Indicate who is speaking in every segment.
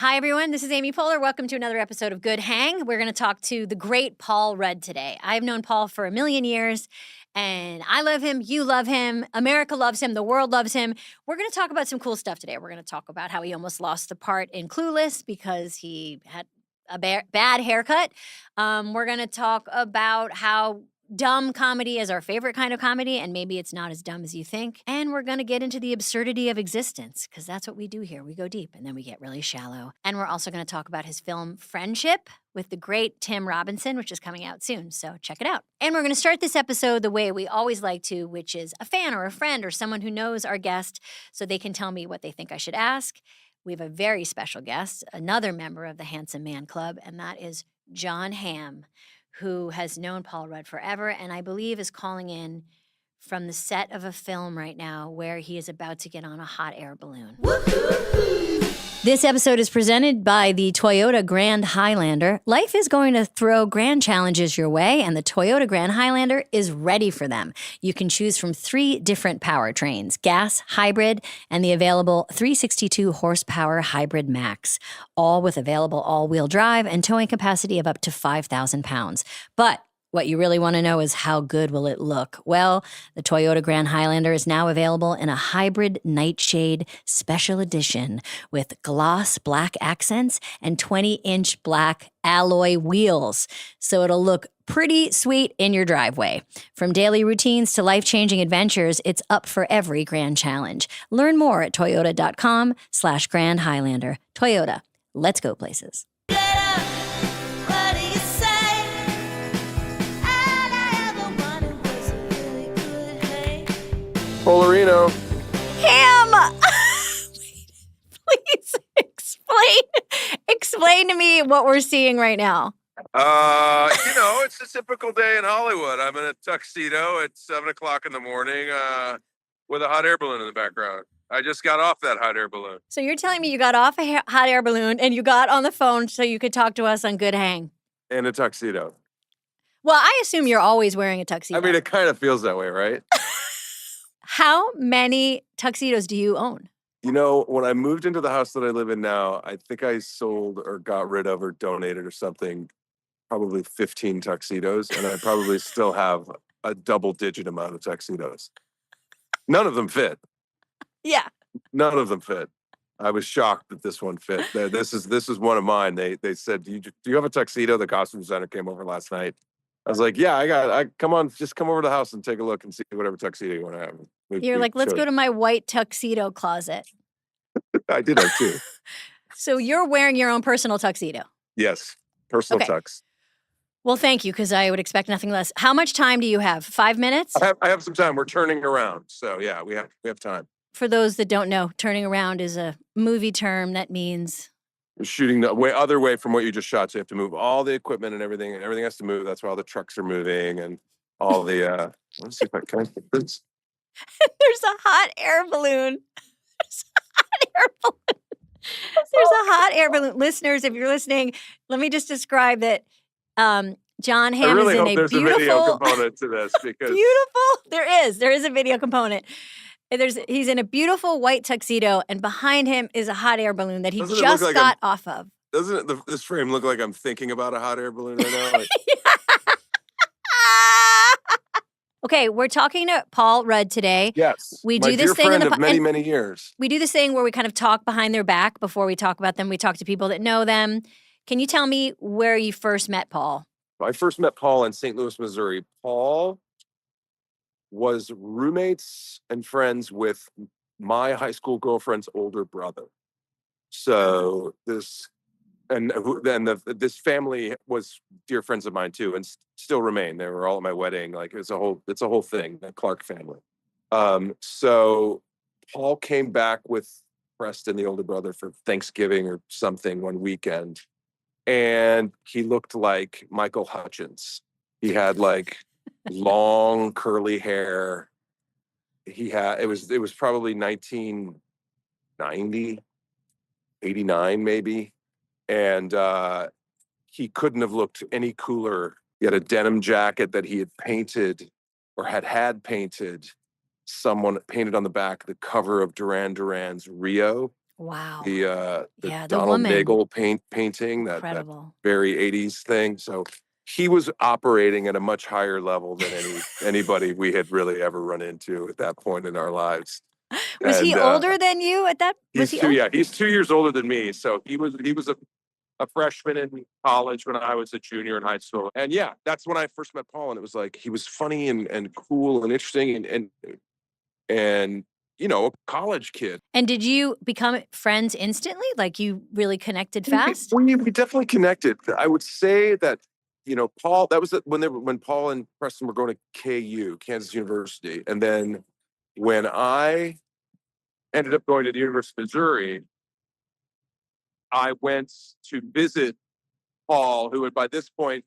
Speaker 1: Hi, everyone. This is Amy Poehler. Welcome to another episode of Good Hang. We're going to talk to the great Paul Rudd today. I've known Paul for a million years, and I love him. You love him. America loves him. The world loves him. We're going to talk about some cool stuff today. We're going to talk about how he almost lost the part in Clueless because he had a bad haircut. We're going to talk about how dumb comedy is our favorite kind of comedy, and maybe it's not as dumb as you think. And we're going to get into the absurdity of existence, because that's what we do here. We go deep, and then we get really shallow. And we're also going to talk about his film Friendship with the great Tim Robinson, which is coming out soon, so check it out. And we're going to start this episode the way we always like to, which is a fan or a friend or someone who knows our guest so they can tell me what they think I should ask. We have a very special guest, another member of the Handsome Man Club, and that is John Hamm, who has known Paul Rudd forever, and I believe is calling in from the set of a film right now where he is about to get on a hot air balloon. This episode is presented by the Toyota Grand Highlander. Life is going to throw grand challenges your way, and the Toyota Grand Highlander is ready for them. You can choose from 3 different powertrains: gas, hybrid, and the available 362 horsepower Hybrid Max, all with available all-wheel drive and towing capacity of up to 5,000 pounds. But what you really want to know is how good will it look? Well, the Toyota Grand Highlander is now available in a hybrid nightshade special edition with gloss black accents and 20-inch black alloy wheels. So it'll look pretty sweet in your driveway. From daily routines to life-changing adventures, it's up for every grand challenge. Learn more at toyota.com/Grand Highlander. Toyota, let's go places.
Speaker 2: Polarino.
Speaker 1: Ham! Please explain to me what we're seeing right now.
Speaker 2: It's a typical day in Hollywood. I'm in a tuxedo at 7 o'clock in the morning with a hot air balloon in the background. I just got off that hot air balloon.
Speaker 1: So you're telling me you got off a hot air balloon and you got on the phone so you could talk to us on Good Hang?
Speaker 2: In a tuxedo.
Speaker 1: Well, I assume you're always wearing a tuxedo.
Speaker 2: I mean, it kind of feels that way, right?
Speaker 1: How many tuxedos do you own?
Speaker 2: You know, when I moved into the house that I live in now, I think I sold or got rid of or donated or something, probably 15 tuxedos, and I probably still have a double-digit amount of tuxedos. None of them fit.
Speaker 1: Yeah.
Speaker 2: None of them fit. I was shocked that this one fit. This is one of mine. They said, do you have a tuxedo? The costume designer came over last night. I was like, yeah, just come over to the house and take a look and see whatever tuxedo you want to have.
Speaker 1: You're like, let's go to my white tuxedo closet.
Speaker 2: I did that too.
Speaker 1: So you're wearing your own personal tuxedo?
Speaker 2: Yes, personal tux.
Speaker 1: Well, thank you, because I would expect nothing less. How much time do you have? 5 minutes?
Speaker 2: I have some time. We're turning around. So yeah, we have time.
Speaker 1: For those that don't know, turning around is a movie term that means
Speaker 2: shooting the other way from what you just shot. So you have to move all the equipment and everything has to move. That's why all the trucks are moving and all the, let's see if I can put this.
Speaker 1: There's a hot air balloon. There's a hot air balloon. Listeners, if you're listening, let me just describe that John Hamm is in a beautiful...
Speaker 2: a video component to this. Because
Speaker 1: beautiful? There is a video component. He's in a beautiful white tuxedo, and behind him is a hot air balloon that he just got off of.
Speaker 2: Doesn't this frame look like I'm thinking about a hot air balloon right now? Like...
Speaker 1: Okay, we're talking to Paul Rudd today.
Speaker 2: Yes,
Speaker 1: we do this thing
Speaker 2: friend of many years.
Speaker 1: We do this thing where we kind of talk behind their back before we talk about them. We talk to people that know them. Can you tell me where you first met Paul?
Speaker 2: I first met Paul in St. Louis, Missouri. Paul was roommates and friends with my high school girlfriend's older brother. So this family was dear friends of mine too, and still remain. They were all at my wedding. Like it's a whole thing, the Clark family. So Paul came back with Preston, the older brother, for Thanksgiving or something one weekend, and he looked like Michael Hutchins. He had like long curly hair. It was probably 1990, 89 maybe. And he couldn't have looked any cooler. He had a denim jacket that he had painted or had painted. Someone painted on the back the cover of Duran Duran's Rio.
Speaker 1: Wow.
Speaker 2: The
Speaker 1: Yeah, the
Speaker 2: Donald
Speaker 1: woman.
Speaker 2: Nagel painting, that
Speaker 1: Incredible.
Speaker 2: very 80s thing. So he was operating at a much higher level than anybody we had really ever run into at that point in our lives.
Speaker 1: Was he
Speaker 2: And
Speaker 1: older than you at that? Was he old?
Speaker 2: he's 2 years older than me. So he was a freshman in college when I was a junior in high school. And yeah, that's when I first met Paul. And it was like he was funny and cool and interesting and a college kid.
Speaker 1: And did you become friends instantly? Like you really connected fast?
Speaker 2: We definitely connected. I would say that, Paul, that was when Paul and Preston were going to KU, Kansas University. And then when I ended up going to the University of Missouri, I went to visit Paul, who had by this point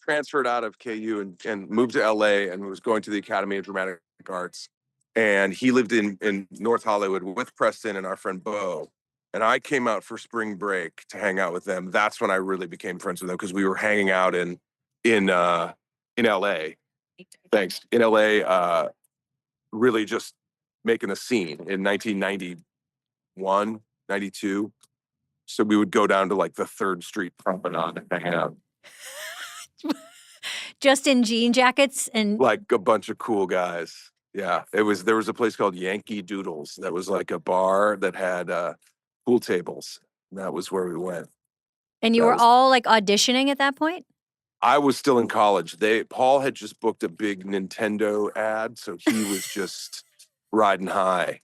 Speaker 2: transferred out of KU and moved to LA and was going to the Academy of Dramatic Arts. And he lived in North Hollywood with Preston and our friend Bo. And I came out for spring break to hang out with them. That's when I really became friends with them because we were hanging out in LA. Thanks. In LA, really just making a scene in 1991, 92. So we would go down to like the 3rd Street Promenade and hang out.
Speaker 1: Just in jean jackets and
Speaker 2: Like a bunch of cool guys. Yeah. There was a place called Yankee Doodles that was like a bar that had pool tables. And that was where we went.
Speaker 1: you were all like auditioning at that point?
Speaker 2: I was still in college. Paul had just booked a big Nintendo ad, so he was just riding high.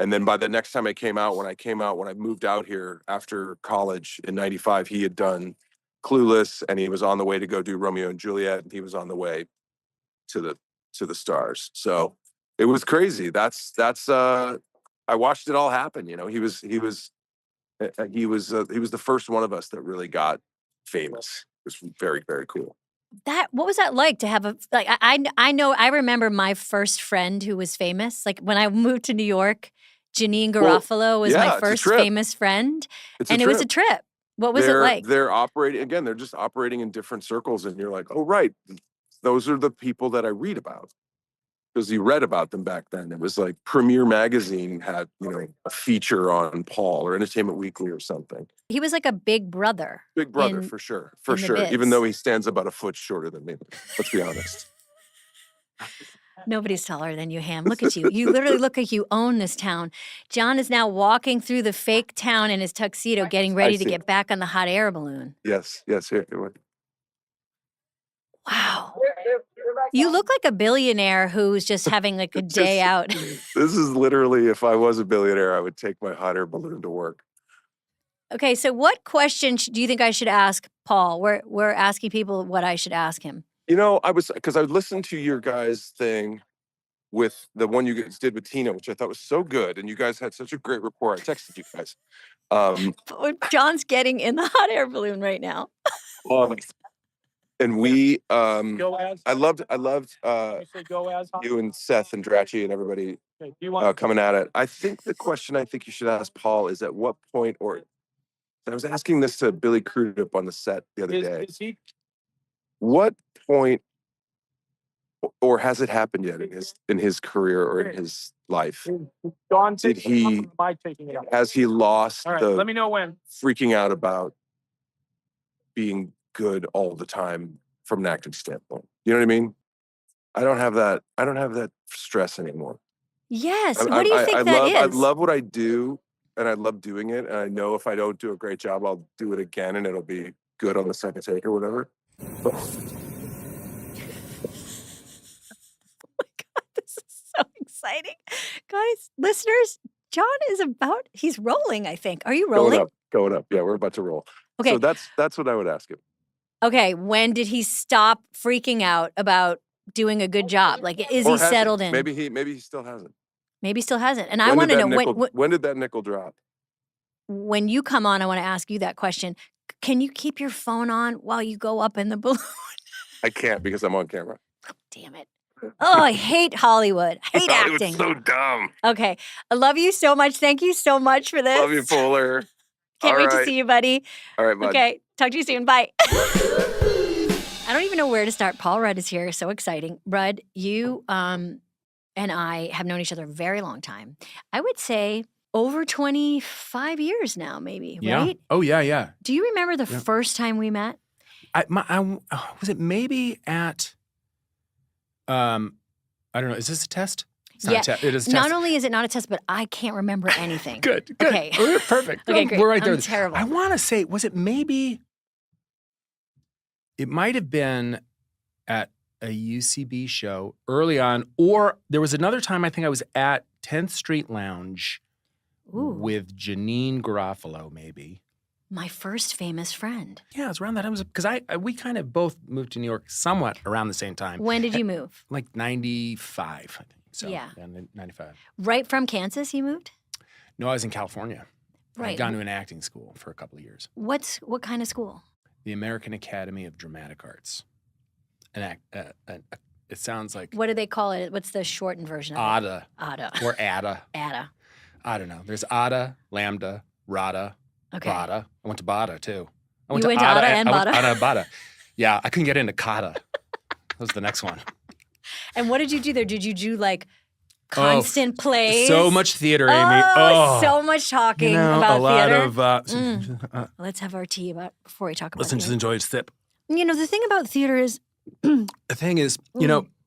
Speaker 2: And then by the next time when I moved out here after college in 95, he had done Clueless and he was on the way to go do Romeo and Juliet and he was on the way to the stars. So it was crazy. I watched it all happen. He was the first one of us that really got famous. It was very, very cool.
Speaker 1: What was that like to have I know I remember my first friend who was famous. Like when I moved to New York, Janine Garofalo was my first famous friend. And it was a trip. What was it like?
Speaker 2: They're operating, again, they're just operating in different circles. And you're like, oh, right. Those are the people that I read about. Because you read about them back then. It was like Premiere Magazine had, a feature on Paul or Entertainment Weekly or something.
Speaker 1: He was like a big brother.
Speaker 2: Big brother, for sure. For sure. Even though he stands about a foot shorter than me. Let's be honest.
Speaker 1: Nobody's taller than you, Ham. Look at you. You literally look like you own this town. John is now walking through the fake town in his tuxedo, getting ready to get back on the hot air balloon.
Speaker 2: Yes. Here.
Speaker 1: Wow. You look like a billionaire who's just having like a day out.
Speaker 2: This is literally, if I was a billionaire, I would take my hot air balloon to work.
Speaker 1: Okay, so what question do you think I should ask Paul? We're asking people what I should ask him.
Speaker 2: Because I listened to your guys' thing with the one you guys did with Tina, which I thought was so good. And you guys had such a great rapport. I texted you guys.
Speaker 1: John's getting in the hot air balloon right now.
Speaker 2: And we, I loved you and Seth and Drachy and everybody coming at it. I think the question I think you should ask Paul is at what point, I was asking this to Billy Crudup on the set the other day. What point, or has it happened yet in his career or in his life? Has he lost
Speaker 3: let me know when.
Speaker 2: Freaking out about being good all the time from an acting standpoint? You know what I mean? I don't have that stress anymore.
Speaker 1: Yes. What do you think that is?
Speaker 2: I love what I do and I love doing it. And I know if I don't do a great job, I'll do it again and it'll be good on the second take or whatever.
Speaker 1: Oh my God, this is so exciting. Guys, listeners, John is he's rolling, I think. Are you rolling?
Speaker 2: Going up. Yeah, we're about to roll.
Speaker 1: Okay.
Speaker 2: So that's what I would ask him.
Speaker 1: Okay, when did he stop freaking out about doing a good job? Like, is he settled in?
Speaker 2: Maybe he still hasn't.
Speaker 1: Maybe he still hasn't. And I want to know
Speaker 2: when did that nickel drop?
Speaker 1: When you come on, I want to ask you that question. Can you keep your phone on while you go up in the balloon?
Speaker 2: I can't because I'm on camera.
Speaker 1: Oh, damn it. Oh, I hate Hollywood. I hate acting.
Speaker 2: It's so dumb.
Speaker 1: Okay. I love you so much. Thank you so much for this.
Speaker 2: Love you, Poehler.
Speaker 1: Can't wait to see you, buddy.
Speaker 2: All right, bud.
Speaker 1: Okay. Talk to you soon. Bye. I don't even know where to start. Paul Rudd is here. So exciting. Rudd, you and I have known each other a very long time. I would say over 25 years now, maybe,
Speaker 3: Yeah.
Speaker 1: right?
Speaker 3: Oh, yeah.
Speaker 1: Do you remember the
Speaker 3: Yeah.
Speaker 1: first time we met?
Speaker 3: Was it maybe at, I don't know. Is this a test? It's not
Speaker 1: Yeah.
Speaker 3: a test. It is a
Speaker 1: Not
Speaker 3: test.
Speaker 1: only is it not a test, but I can't remember anything.
Speaker 3: Good.
Speaker 1: Okay.
Speaker 3: We're perfect.
Speaker 1: Okay, great.
Speaker 3: We're right there.
Speaker 1: I'm terrible.
Speaker 3: I want to say, was it maybe, it might have been at a UCB show early on, or there was another time I think I was at 10th Street Lounge
Speaker 1: Ooh,
Speaker 3: with Janine Garofalo, maybe.
Speaker 1: my first famous friend.
Speaker 3: Yeah, it was around that time. Because we kind of both moved to New York somewhat around the same time.
Speaker 1: When did you move?
Speaker 3: Like 95, I think. So,
Speaker 1: Yeah.
Speaker 3: 95.
Speaker 1: Right from Kansas, you moved?
Speaker 3: No, I was in California.
Speaker 1: Right.
Speaker 3: I'd gone to an acting school for a couple of years.
Speaker 1: What kind of school?
Speaker 3: The American Academy of Dramatic Arts. It sounds like
Speaker 1: What do they call it? What's the shortened version of
Speaker 3: ADA
Speaker 1: it? ADA.
Speaker 3: or ADA.
Speaker 1: ADA.
Speaker 3: I don't know. There's ADA, Lambda, RADA,
Speaker 1: Okay.
Speaker 3: BADA. I went to BADA too. I
Speaker 1: You went to ADA and
Speaker 3: I went
Speaker 1: BADA?
Speaker 3: to ADA, BADA. Yeah, I couldn't get into KADA. That was the next one.
Speaker 1: And what did you do there? Did you do like constant plays?
Speaker 3: So much theater, Amy.
Speaker 1: So much talking about
Speaker 3: a lot
Speaker 1: theater.
Speaker 3: of
Speaker 1: Let's have our tea before we talk about
Speaker 3: listen to
Speaker 1: theater.
Speaker 3: the Enjoy Sip.
Speaker 1: You know, the thing about theater is,
Speaker 3: The thing is,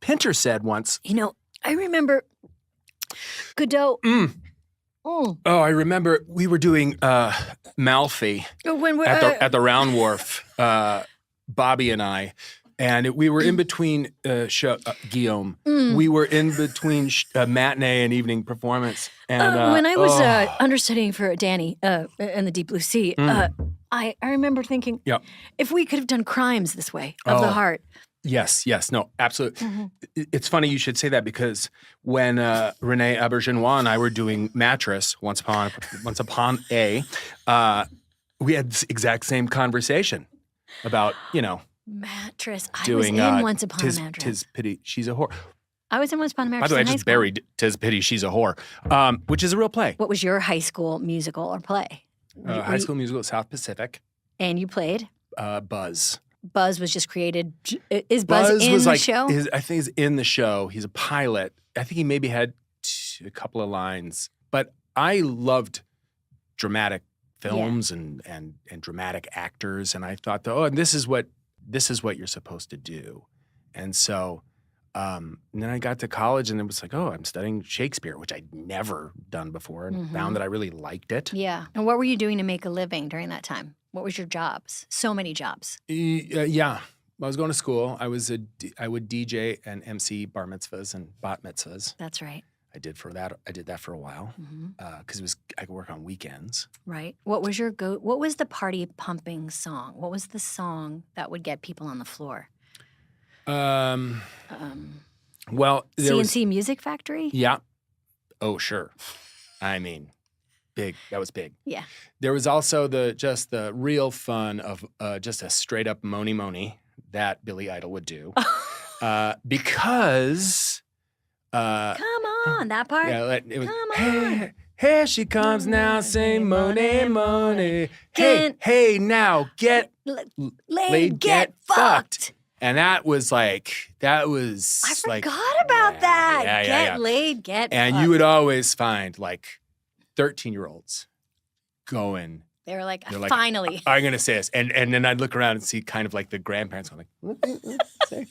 Speaker 3: Pinter said once.
Speaker 1: I remember Godot.
Speaker 3: Oh, I remember we were doing Malfi
Speaker 1: When we're,
Speaker 3: at the Round Wharf, Bobby and I, and we were in between Guillaume. We were in between matinee and evening performance. And
Speaker 1: when I was understudying for Danny in the Deep Blue Sea, I remember thinking,
Speaker 3: Yep.
Speaker 1: if we could have done Crimes this way, of the heart.
Speaker 3: Yes, no, absolutely. It's funny you should say that because when Renee Aubergenois and I were doing Mattress Once Upon a, we had this exact same conversation about
Speaker 1: Mattress. I
Speaker 3: doing
Speaker 1: was in Once Upon a Mattress.
Speaker 3: Tis Pity She's a Whore.
Speaker 1: I was in Once Upon a Mattress.
Speaker 3: By the way, I
Speaker 1: in high
Speaker 3: just
Speaker 1: school.
Speaker 3: buried Tis Pity She's a Whore, which is a real play.
Speaker 1: What was your high school musical or play?
Speaker 3: High school musical at South Pacific.
Speaker 1: And you played?
Speaker 3: Buzz.
Speaker 1: Buzz was just created. Is Buzz in
Speaker 3: was
Speaker 1: the
Speaker 3: like,
Speaker 1: show?
Speaker 3: I think he's in the show. He's a pilot. I think he maybe had a couple of lines. But I loved dramatic films and dramatic actors, and I thought, this is what you're supposed to do. And so, and then I got to college, and it was like, I'm studying Shakespeare, which I'd never done before, and found that I really liked it.
Speaker 1: Yeah. And what were you doing to make a living during that time? What was your jobs? So many jobs.
Speaker 3: Yeah. I was going to school. I would DJ and MC bar mitzvahs and bat mitzvahs.
Speaker 1: That's right.
Speaker 3: I did that for a while because I could work on weekends.
Speaker 1: Right. What was what was the party pumping song? What was the song that would get people on the floor?
Speaker 3: Well, there
Speaker 1: CNC Music Factory?
Speaker 3: Yeah. Oh, sure. I mean, big. That was big.
Speaker 1: Yeah.
Speaker 3: There was also the real fun of just a straight up Moni that Billy Idol would do because.
Speaker 1: Come on, that part.
Speaker 3: Yeah, it was,
Speaker 1: Come
Speaker 3: hey,
Speaker 1: on.
Speaker 3: here she comes now, saying Moni. Hey, now get laid, get fucked. And that was
Speaker 1: I forgot about that.
Speaker 3: Yeah,
Speaker 1: Get laid, get
Speaker 3: and
Speaker 1: fucked.
Speaker 3: you would always find like 13-year-olds going.
Speaker 1: They were like,
Speaker 3: They're like,
Speaker 1: finally.
Speaker 3: I'm going to say this. And then I'd look around and see kind of like the grandparents going like,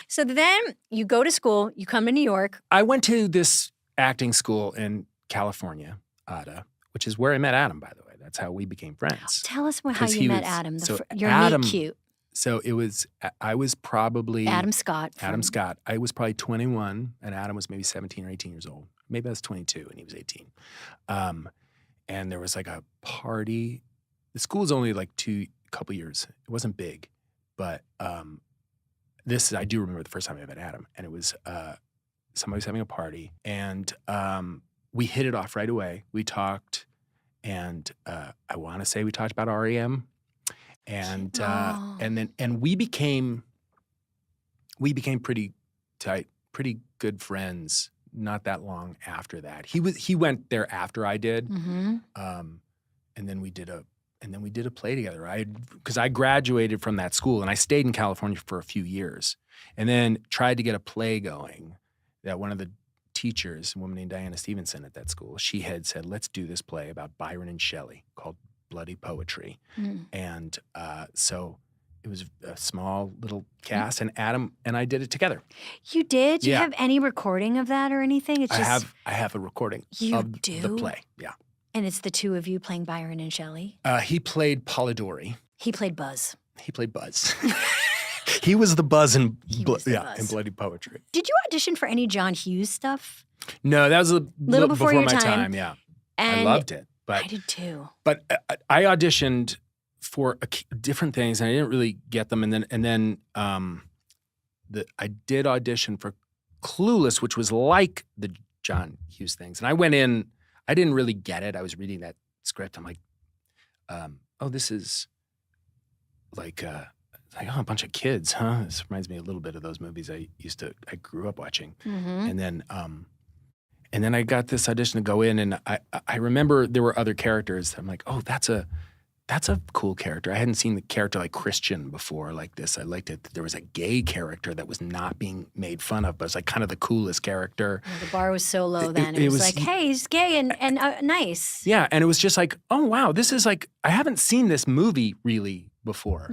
Speaker 1: So then you go to school, you come to New York.
Speaker 3: I went to this acting school in California, ADA, which is where I met Adam, by the way. That's how we became friends.
Speaker 1: Tell us how
Speaker 3: 'Cause
Speaker 1: you
Speaker 3: he
Speaker 1: met
Speaker 3: was-
Speaker 1: Adam.
Speaker 3: so
Speaker 1: Your
Speaker 3: Adam-
Speaker 1: meet cute.
Speaker 3: So I was probably
Speaker 1: Adam Scott.
Speaker 3: Adam Scott. I was probably 21, and Adam was maybe 17 or 18 years old. Maybe I was 22, and he was 18. And there was like a party. The school was only like couple years. It wasn't big, but I do remember the first time I met Adam, and it was somebody was having a party, and we hit it off right away. We talked, and I want to say we talked about REM. And and we became pretty tight, pretty good friends. Not that long after that, he went there after I did, and then we did a play together. Because I graduated from that school and I stayed in California for a few years, and then tried to get a play going that one of the teachers, a woman named Diana Stevenson at that school, she had said, let's do this play about Byron and Shelley called Bloody Poetry. And so it was a small little cast, and Adam and I did it together.
Speaker 1: You did? Do you
Speaker 3: Yeah.
Speaker 1: have any recording of that or anything? It's just
Speaker 3: I have a recording of the play. Yeah.
Speaker 1: And it's the two of you playing Byron and Shelley?
Speaker 3: He played Polidori.
Speaker 1: He played Buzz.
Speaker 3: He played Buzz. He was the Buzz in
Speaker 1: Buzz.
Speaker 3: in Bloody Poetry.
Speaker 1: Did you audition for any John Hughes stuff?
Speaker 3: No, that was a little before
Speaker 1: your
Speaker 3: my
Speaker 1: time.
Speaker 3: time. Yeah,
Speaker 1: And
Speaker 3: I loved it, but
Speaker 1: I did too.
Speaker 3: But I auditioned for different things, and I didn't really get them. And then I did audition for Clueless, which was like the John Hughes things. And I went in, I didn't really get it. I was reading that script. I'm like, oh, this is like a bunch of kids, huh? This reminds me a little bit of those movies I grew up watching. And then I got this audition to go in, and I remember there were other characters. I'm like, oh, that's a cool character. I hadn't seen the character like Christian before like this. I liked it. There was a gay character that was not being made fun of, but it's like kind of the coolest character.
Speaker 1: Well, the bar was so low then. It was like, hey, he's gay and nice.
Speaker 3: Yeah, and it was just like, oh, wow, this is like, I haven't seen this movie really before.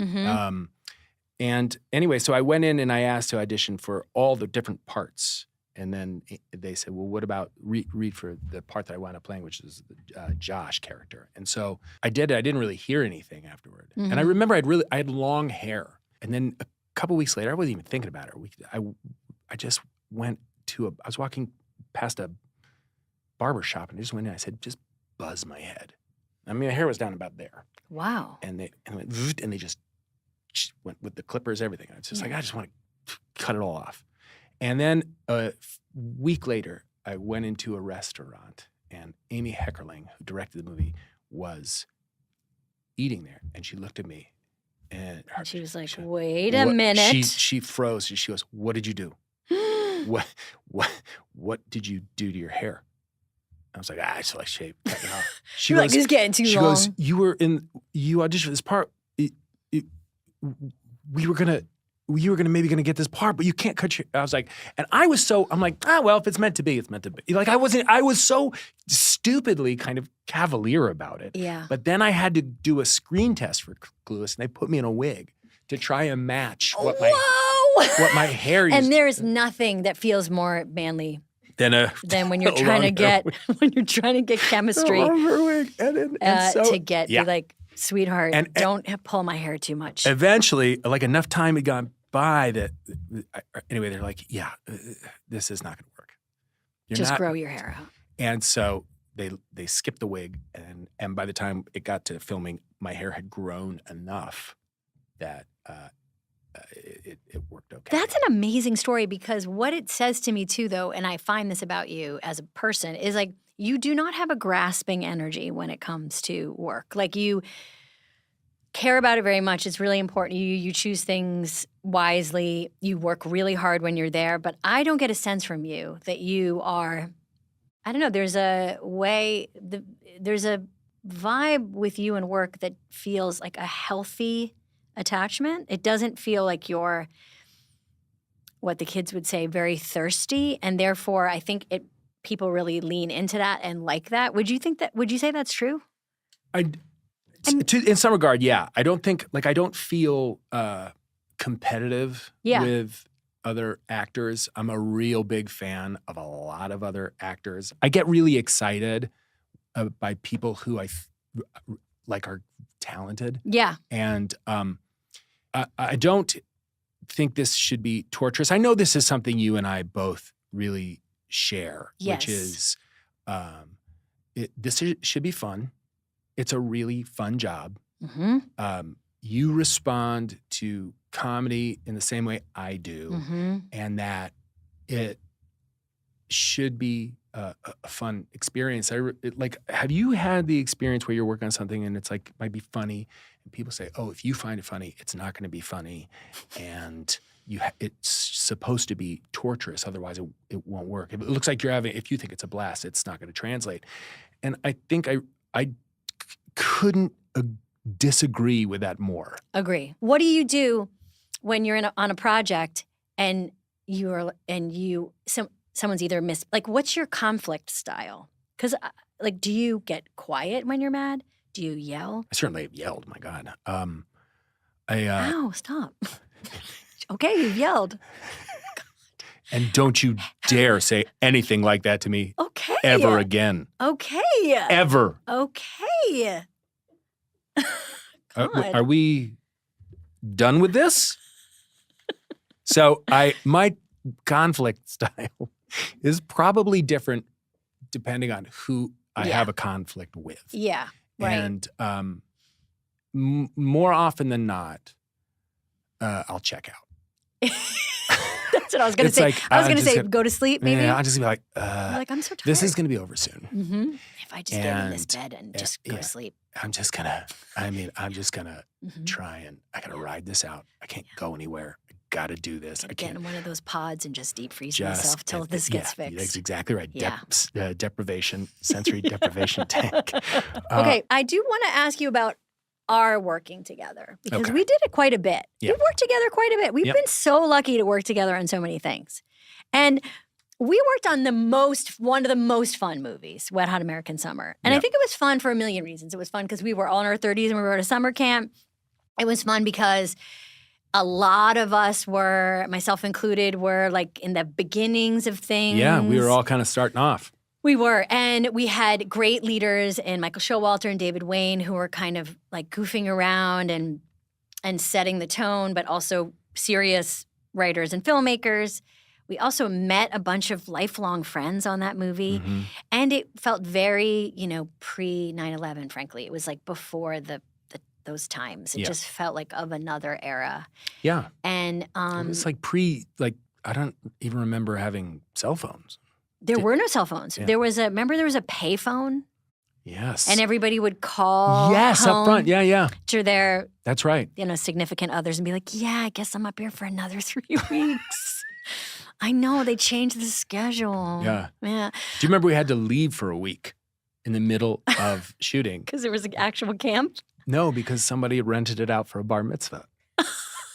Speaker 3: And anyway, so I went in and I asked to audition for all the different parts. And then they said, well, what about read for the part that I wound up playing, which is the Josh character. And so I did it. I didn't really hear anything afterward. And I remember I had long hair. And then a couple weeks later, I wasn't even thinking about it. I just went to I was walking past a barber shop, and I just went in and I said, just buzz my head. I mean, my hair was down about there.
Speaker 1: Wow.
Speaker 3: And they went, and they just went with the clippers, everything. I was just like, I just want to cut it all off. And then a week later, I went into a restaurant, and Amy Heckerling, who directed the movie, was eating there. And she looked at me, and
Speaker 1: she was like, wait a minute.
Speaker 3: She froze. She goes, what did you do? What did you do to your hair? I was like, I just like shaved, cut it off. She
Speaker 1: goes, like, it's getting too long.
Speaker 3: She goes, you auditioned for this part. You were maybe gonna get this part, but you can't cut your. I was like, and I'm like, well, if it's meant to be, it's meant to be. Like I was so stupidly kind of cavalier about it.
Speaker 1: Yeah.
Speaker 3: But then I had to do a screen test for Clueless, and they put me in a wig to try and match what my hair used.
Speaker 1: And there's nothing that feels more manly
Speaker 3: than
Speaker 1: when you're trying to get chemistry to get like, sweetheart, don't pull my hair too much.
Speaker 3: Eventually, like enough time had gone by that anyway, they're like, yeah, this is not going to work.
Speaker 1: Just grow your hair out.
Speaker 3: And so they skipped the wig, and by the time it got to filming, my hair had grown enough that it worked okay.
Speaker 1: That's an amazing story, because what it says to me too, though, and I find this about you as a person, is like you do not have a grasping energy when it comes to work. Like you care about it very much. It's really important. You choose things wisely. You work really hard when you're there. But I don't get a sense from you that you are, I don't know, there's a vibe with you and work that feels like a healthy attachment. It doesn't feel like you're, what the kids would say, very thirsty. And therefore, I think people really lean into that and like that. Would you say that's true?
Speaker 3: In some regard, yeah. I don't feel competitive with other actors. I'm a real big fan of a lot of other actors. I get really excited by people who I like are talented.
Speaker 1: Yeah.
Speaker 3: And I don't think this should be torturous. I know this is something you and I both really share, which is this should be fun. It's a really fun job. You respond to comedy in the same way I do, and that it should be a fun experience. Have you had the experience where you're working on something and it's like might be funny, and people say, "Oh, if you find it funny, it's not going to be funny," and it's supposed to be torturous, otherwise it won't work. If it looks like if you think it's a blast, it's not going to translate. And I think I couldn't disagree with that more.
Speaker 1: Agree. What do you do when you're on a project and someone's either like, what's your conflict style? Because, like, do you get quiet when you're mad? Do you yell?
Speaker 3: I certainly have yelled. My God.
Speaker 1: Ow, stop. Okay, you've yelled.
Speaker 3: And don't you dare say anything like that to me
Speaker 1: Okay.
Speaker 3: ever again.
Speaker 1: Okay.
Speaker 3: Ever.
Speaker 1: Okay. God.
Speaker 3: Are we done with this? So my conflict style is probably different depending on who I have a conflict with.
Speaker 1: Yeah, right.
Speaker 3: And more often than not, I'll check out.
Speaker 1: That's what I was going to say.
Speaker 3: Like,
Speaker 1: I was going to say, go to sleep, maybe.
Speaker 3: Yeah, I'll just be like,
Speaker 1: like, I'm so tired.
Speaker 3: this is going to be over soon.
Speaker 1: Mm-hmm. If I just get in this bed and just go to sleep.
Speaker 3: I'm just going to try and I got to ride this out. I can't go anywhere. I got to do this. I
Speaker 1: Get
Speaker 3: can't
Speaker 1: in one of those pods and just deep freeze myself till this gets fixed.
Speaker 3: That's exactly right.
Speaker 1: Yeah.
Speaker 3: Deprivation, sensory deprivation tank.
Speaker 1: Okay, I do want to ask you about our working together because
Speaker 3: Okay.
Speaker 1: we did it quite a bit.
Speaker 3: Yeah.
Speaker 1: We've worked together quite a bit. We've been so lucky to work together on so many things. And we worked on one of the most fun movies, Wet Hot American Summer. And I
Speaker 3: Yeah.
Speaker 1: think it was fun for a million reasons. It was fun because we were all in our 30s and we were at a summer camp. It was fun because a lot of us were, myself included, were like in the beginnings of things.
Speaker 3: Yeah, we were all kind of starting off.
Speaker 1: We were. And we had great leaders in Michael Showalter and David Wayne who were kind of like goofing around and setting the tone, but also serious writers and filmmakers. We also met a bunch of lifelong friends on that movie.
Speaker 3: Mm-hmm.
Speaker 1: And it felt very, pre 9/11, frankly. It was like before those times. It
Speaker 3: Yeah.
Speaker 1: just felt like of another era.
Speaker 3: Yeah.
Speaker 1: And
Speaker 3: It was like I don't even remember having cell phones.
Speaker 1: there were no cell phones.
Speaker 3: Yeah.
Speaker 1: There was a payphone
Speaker 3: Yes.
Speaker 1: and everybody would call
Speaker 3: yes,
Speaker 1: home
Speaker 3: up front. Yeah.
Speaker 1: to their,
Speaker 3: That's right.
Speaker 1: significant others and be like, yeah, I guess I'm up here for another 3 weeks. I know, they changed the schedule.
Speaker 3: Yeah.
Speaker 1: Yeah.
Speaker 3: Do you remember we had to leave for a week in the middle of shooting?
Speaker 1: Because there was an actual camp.
Speaker 3: No, because somebody had rented it out for a bar mitzvah.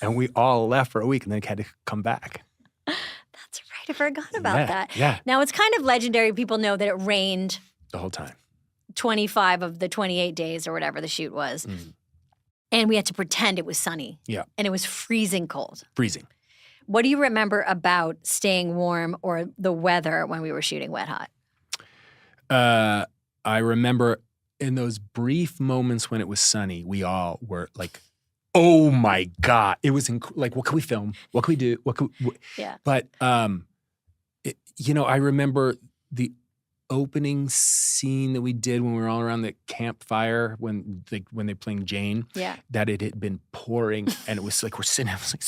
Speaker 3: And we all left for a week and then had to come back.
Speaker 1: That's right. I forgot about that.
Speaker 3: Yeah.
Speaker 1: Now, it's kind of legendary. People know that it rained
Speaker 3: The whole time.
Speaker 1: 25 of the 28 days or whatever the shoot was.
Speaker 3: Mm.
Speaker 1: And we had to pretend it was sunny.
Speaker 3: Yeah.
Speaker 1: And it was freezing cold.
Speaker 3: Freezing.
Speaker 1: What do you remember about staying warm or the weather when we were shooting Wet Hot?
Speaker 3: I remember in those brief moments when it was sunny, we all were like, oh my God. It was like, what can we film? What can we do?
Speaker 1: Yeah.
Speaker 3: But, I remember the opening scene that we did when we were all around the campfire when they're playing Jane.
Speaker 1: Yeah.
Speaker 3: That it had been pouring and it was like we're sitting, it was like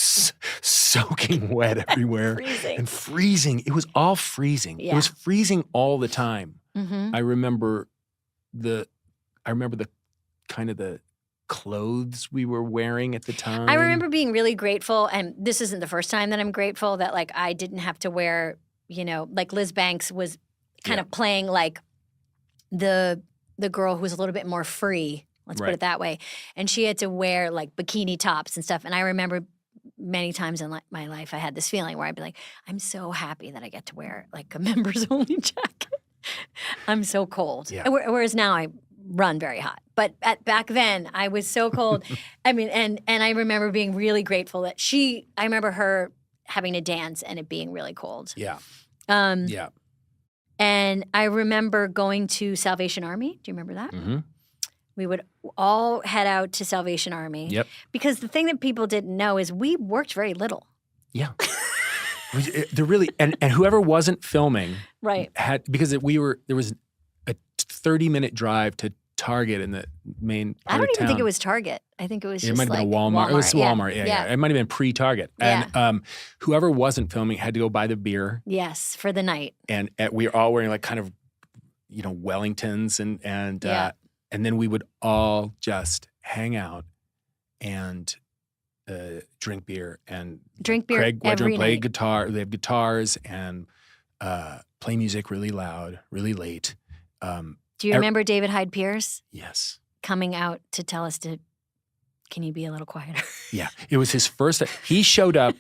Speaker 3: soaking wet everywhere.
Speaker 1: Freezing.
Speaker 3: And freezing. It was all freezing.
Speaker 1: Yeah.
Speaker 3: It was freezing all the time.
Speaker 1: Mm-hmm.
Speaker 3: I remember the kind of the clothes we were wearing at the time.
Speaker 1: I remember being really grateful, and this isn't the first time that I'm grateful that like I didn't have to wear, like Liz Banks was kind of playing like the girl who was a little bit more free, let's put
Speaker 3: Right.
Speaker 1: it that way. And she had to wear like bikini tops and stuff. And I remember many times in my life I had this feeling where I'd be like, I'm so happy that I get to wear like a members only jacket. I'm so cold.
Speaker 3: Yeah.
Speaker 1: Whereas now I run very hot. But back then I was so cold. I mean, and I remember being really grateful that I remember her having to dance and it being really cold.
Speaker 3: Yeah.
Speaker 1: Yeah. And I remember going to Salvation Army. Do you remember that?
Speaker 3: Mm-hmm.
Speaker 1: We would all head out to Salvation Army.
Speaker 3: Yep.
Speaker 1: Because the thing that people didn't know is we worked very little.
Speaker 3: Yeah. They're really and whoever wasn't filming
Speaker 1: Right.
Speaker 3: because there was a 30-minute drive to Target in the main part
Speaker 1: I don't
Speaker 3: of
Speaker 1: even
Speaker 3: town.
Speaker 1: think it was Target. I think it was
Speaker 3: It
Speaker 1: just
Speaker 3: might have
Speaker 1: like
Speaker 3: been a Walmart. It was Walmart. Yeah. It might have been pre-Target.
Speaker 1: Yeah.
Speaker 3: And whoever wasn't filming had to go buy the beer.
Speaker 1: Yes, for the night.
Speaker 3: And we were all wearing like kind of, Wellingtons and then we would all just hang out and drink beer and Craig
Speaker 1: every
Speaker 3: play
Speaker 1: night.
Speaker 3: guitar. They have guitars and play music really loud, really late.
Speaker 1: Do you remember David Hyde Pierce
Speaker 3: Yes.
Speaker 1: coming out to tell us can you be a little quieter?
Speaker 3: Yeah. It was his first. He showed up.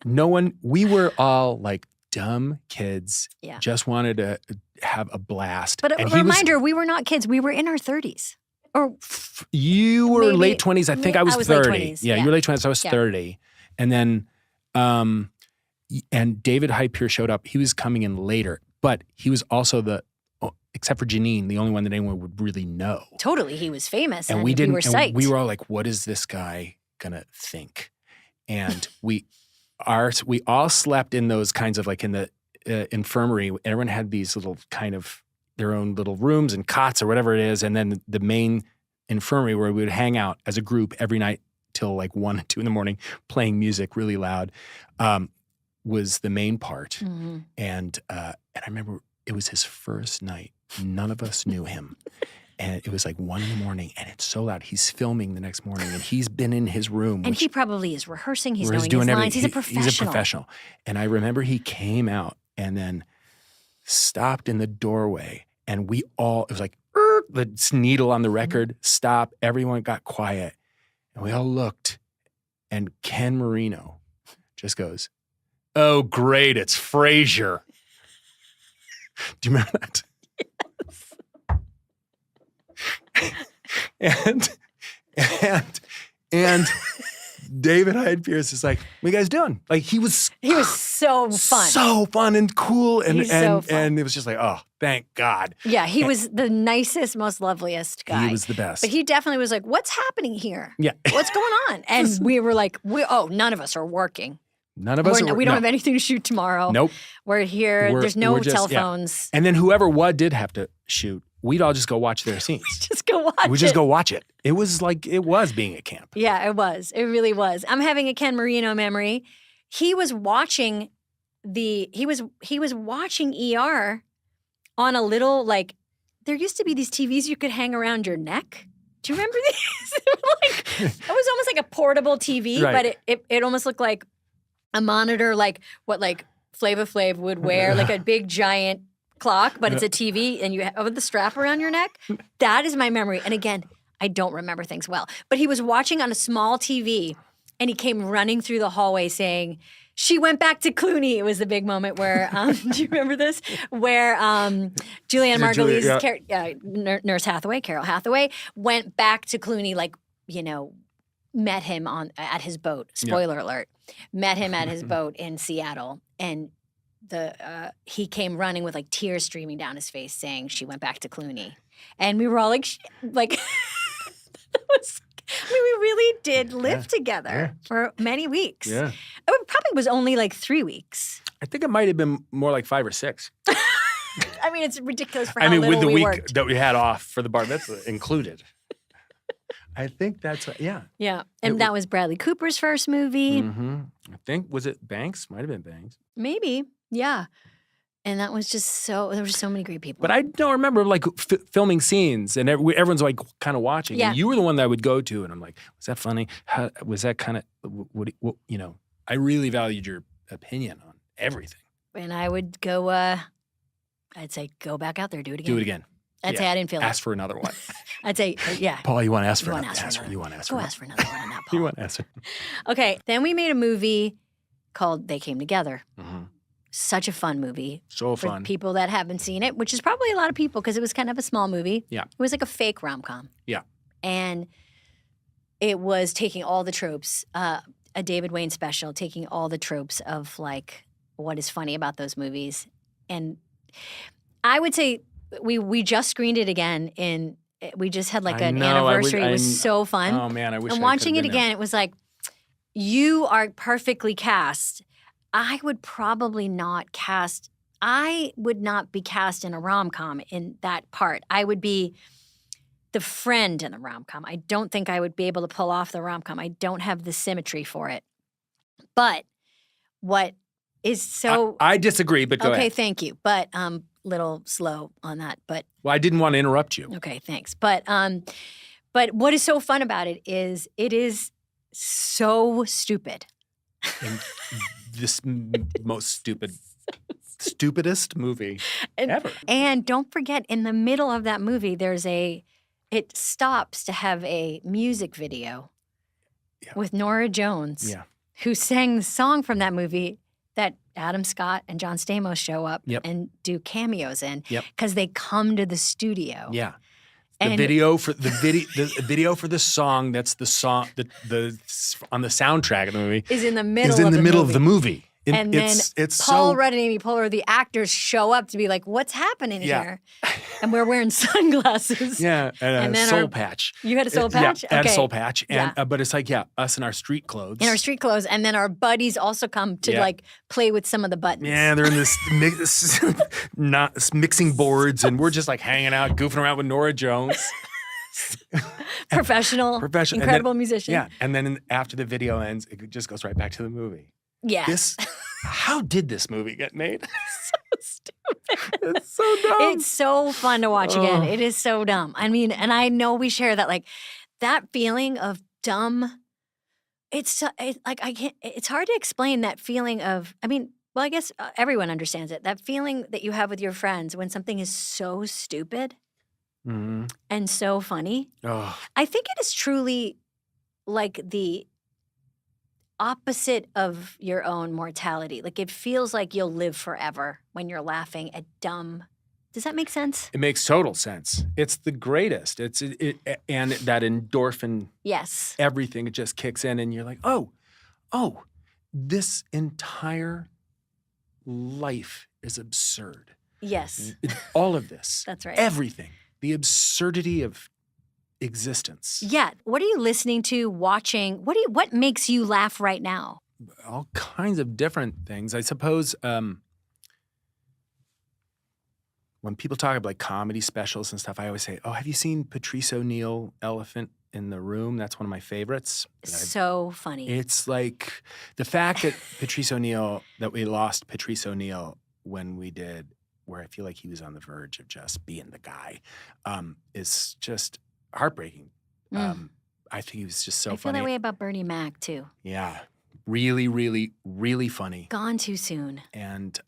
Speaker 3: We were all like dumb kids,
Speaker 1: Yeah.
Speaker 3: just wanted to have a blast.
Speaker 1: But
Speaker 3: And
Speaker 1: a reminder, we were not kids. We were in our 30s. Or
Speaker 3: you were
Speaker 1: maybe-
Speaker 3: late 20s. I think I was
Speaker 1: late
Speaker 3: 30.
Speaker 1: 20s,
Speaker 3: Yeah,
Speaker 1: yeah.
Speaker 3: you were late 20s. I was
Speaker 1: Yeah.
Speaker 3: 30. And then, and David Hyde Pierce showed up. He was coming in later, but he was also except for Janine, the only one that anyone would really know.
Speaker 1: Totally, he was famous,
Speaker 3: And
Speaker 1: and
Speaker 3: we didn't.
Speaker 1: were psyched.
Speaker 3: And we were all like, "What is this guy gonna think?" And we all slept in those kinds of like in the infirmary. Everyone had these little kind of their own little rooms and cots or whatever it is, and then the main infirmary where we would hang out as a group every night till like 1 and 2 in the morning, playing music really loud, was the main part.
Speaker 1: Mhm.
Speaker 3: And I remember it was his first night. None of us knew him. And it was like 1 in the morning, and it's so loud. He's filming the next morning, and he's been in his room.
Speaker 1: And he probably is rehearsing. He's
Speaker 3: where
Speaker 1: knowing
Speaker 3: doing
Speaker 1: his
Speaker 3: everything.
Speaker 1: lines. He's a professional.
Speaker 3: He's a professional. And I remember he came out and then stopped in the doorway, and it was like, the needle on the record, stop. Everyone got quiet, and we all looked, and Ken Marino just goes, "Oh, great, it's Frasier." Do you remember that? And David Hyde Pierce is like, "What are you guys doing?" Like he was
Speaker 1: so fun.
Speaker 3: so fun and cool, and
Speaker 1: He's so fun.
Speaker 3: and it was just like, oh, thank God.
Speaker 1: Yeah, he was the nicest, most loveliest guy.
Speaker 3: He was the best.
Speaker 1: But he definitely was like, "What's happening here?
Speaker 3: Yeah.
Speaker 1: What's going on?" And we were like, none of us are working.
Speaker 3: None of us.
Speaker 1: We don't have anything to shoot tomorrow.
Speaker 3: Nope.
Speaker 1: We're here. There's no
Speaker 3: we're just-
Speaker 1: cell
Speaker 3: yeah.
Speaker 1: phones.
Speaker 3: And then whoever did have to shoot, we'd all just go watch their scenes.
Speaker 1: Just go watch
Speaker 3: We just
Speaker 1: it.
Speaker 3: go watch it. It was like it was being at camp.
Speaker 1: Yeah, it was. It really was. I'm having a Ken Marino memory. He was watching he was watching ER on a little like there used to be these TVs you could hang around your neck. Do you remember these? It was almost like a portable TV,
Speaker 3: Right.
Speaker 1: but it almost looked like a monitor, like what like Flava Flav would wear, like a big giant clock, but it's a TV and you have the strap around your neck. That is my memory. And again, I don't remember things well. But he was watching on a small TV and he came running through the hallway saying, "She went back to Clooney." It was the big moment where, do you remember this? Where Julianne Margulies' Nurse Hathaway, Carol Hathaway, went back to Clooney, like, met him at his boat. Spoiler alert. Met him at his boat in Seattle. And he came running with like tears streaming down his face saying she went back to Clooney. And we were all like, we really did live together for many weeks.
Speaker 3: Yeah.
Speaker 1: It probably was only like 3 weeks.
Speaker 3: I think it might have been more like 5 or 6.
Speaker 1: I mean, it's ridiculous for how little
Speaker 3: with the
Speaker 1: we
Speaker 3: week
Speaker 1: worked.
Speaker 3: that we had off for the bar mitzvah included. I think that's yeah.
Speaker 1: Yeah, and that was Bradley Cooper's first movie.
Speaker 3: Mm-hmm. I think was it Banks? Might have been Banks.
Speaker 1: Maybe, yeah. And that was just there were so many great people.
Speaker 3: But I don't remember like filming scenes and everyone's like kind of watching.
Speaker 1: Yeah.
Speaker 3: And you were the one that I would go to, and I'm like, was that funny? How, was that kind of what? I really valued your opinion on everything.
Speaker 1: And I would go. I'd say go back out there, do it again.
Speaker 3: Do it again.
Speaker 1: I'd say I didn't feel
Speaker 3: Ask for another one.
Speaker 1: I'd say yeah.
Speaker 3: Paul, you want to ask for
Speaker 1: You
Speaker 3: another?
Speaker 1: want to ask for another.
Speaker 3: You want to ask
Speaker 1: Go
Speaker 3: for
Speaker 1: ask for another one on that, Paul.
Speaker 3: You want to ask for
Speaker 1: Okay, then we made a movie called They Came Together.
Speaker 3: mm-hmm.
Speaker 1: Such a fun movie.
Speaker 3: So
Speaker 1: For
Speaker 3: fun.
Speaker 1: people that haven't seen it, which is probably a lot of people because it was kind of a small movie.
Speaker 3: Yeah.
Speaker 1: It was like a fake rom-com.
Speaker 3: Yeah.
Speaker 1: And it was taking all the tropes, a David Wayne special, taking all the tropes of like what is funny about those movies. And I would say we just screened it again we just had like an anniversary. It was so fun.
Speaker 3: Oh man, I wish.
Speaker 1: And
Speaker 3: I
Speaker 1: watching
Speaker 3: could
Speaker 1: it
Speaker 3: have been
Speaker 1: again, it was like, you are perfectly cast. I would probably not cast. I would not be cast in a rom-com in that part. I would be the friend in a rom-com. I don't think I would be able to pull off the rom-com. I don't have the symmetry for it. But what is so...
Speaker 3: I disagree, but go
Speaker 1: okay,
Speaker 3: ahead.
Speaker 1: thank you. But little slow on that. But
Speaker 3: Well, I didn't want to interrupt you.
Speaker 1: okay, thanks. But what is so fun about it is so stupid.
Speaker 3: And this most stupidest movie ever.
Speaker 1: And don't forget, in the middle of that movie, it stops to have a music video with Nora Jones,
Speaker 3: Yeah.
Speaker 1: who sang the song from that movie that Adam Scott and John Stamos show up
Speaker 3: Yep.
Speaker 1: and do cameos in
Speaker 3: Yep.
Speaker 1: because they come to the studio.
Speaker 3: Yeah. The
Speaker 1: And
Speaker 3: video for the video for the song that's the song the on the soundtrack of the movie
Speaker 1: is in the middle
Speaker 3: is in
Speaker 1: of
Speaker 3: the middle
Speaker 1: movie.
Speaker 3: of the movie.
Speaker 1: And then
Speaker 3: it's
Speaker 1: Paul
Speaker 3: so
Speaker 1: Rudd and Amy Poehler, the actors, show up to be like, "What's happening
Speaker 3: Yeah.
Speaker 1: here?" And we're wearing sunglasses.
Speaker 3: yeah, and
Speaker 1: And
Speaker 3: a
Speaker 1: then
Speaker 3: soul
Speaker 1: our-
Speaker 3: patch.
Speaker 1: You had a soul patch?
Speaker 3: Yeah, and a
Speaker 1: Okay.
Speaker 3: soul patch. And
Speaker 1: Yeah.
Speaker 3: but it's like us in our street clothes.
Speaker 1: In our street clothes, and then our buddies also come to
Speaker 3: Yeah.
Speaker 1: like play with some of the buttons.
Speaker 3: Yeah, they're in this not mixing boards, and we're just like hanging out, goofing around with Nora Jones.
Speaker 1: Professional,
Speaker 3: and then-
Speaker 1: incredible musician.
Speaker 3: Yeah, and then after the video ends, it just goes right back to the movie.
Speaker 1: Yes.
Speaker 3: How did this movie get made?
Speaker 1: So stupid.
Speaker 3: It's so dumb.
Speaker 1: It's so fun to watch again.
Speaker 3: Oh.
Speaker 1: It is so dumb. I mean, and I know we share that, like, that feeling of dumb. It's like I can't. It's hard to explain that feeling of. I mean, well, I guess everyone understands it. That feeling that you have with your friends when something is so stupid
Speaker 3: Mhm.
Speaker 1: and so funny.
Speaker 3: Oh,
Speaker 1: I think it is truly like the opposite of your own mortality. Like it feels like you'll live forever when you're laughing at dumb. Does that make sense?
Speaker 3: it makes total sense. It's the greatest. And that endorphin,
Speaker 1: Yes.
Speaker 3: everything, it just kicks in, and you're like, oh, this entire life is absurd.
Speaker 1: Yes.
Speaker 3: All of this,
Speaker 1: That's right.
Speaker 3: everything, the absurdity of existence.
Speaker 1: Yeah. What are you listening to, watching? What makes you laugh right now?
Speaker 3: All kinds of different things. I suppose when people talk about like comedy specials and stuff, I always say, oh, have you seen Patrice O'Neill, Elephant in the Room? That's one of my favorites.
Speaker 1: So funny.
Speaker 3: It's like the fact that that we lost Patrice O'Neill when we did, where I feel like he was on the verge of just being the guy, is just heartbreaking.
Speaker 1: Mm.
Speaker 3: I think he was just so
Speaker 1: I feel
Speaker 3: funny.
Speaker 1: that way about Bernie Mac too.
Speaker 3: Yeah. Really, really, really funny.
Speaker 1: Gone too soon.
Speaker 3: And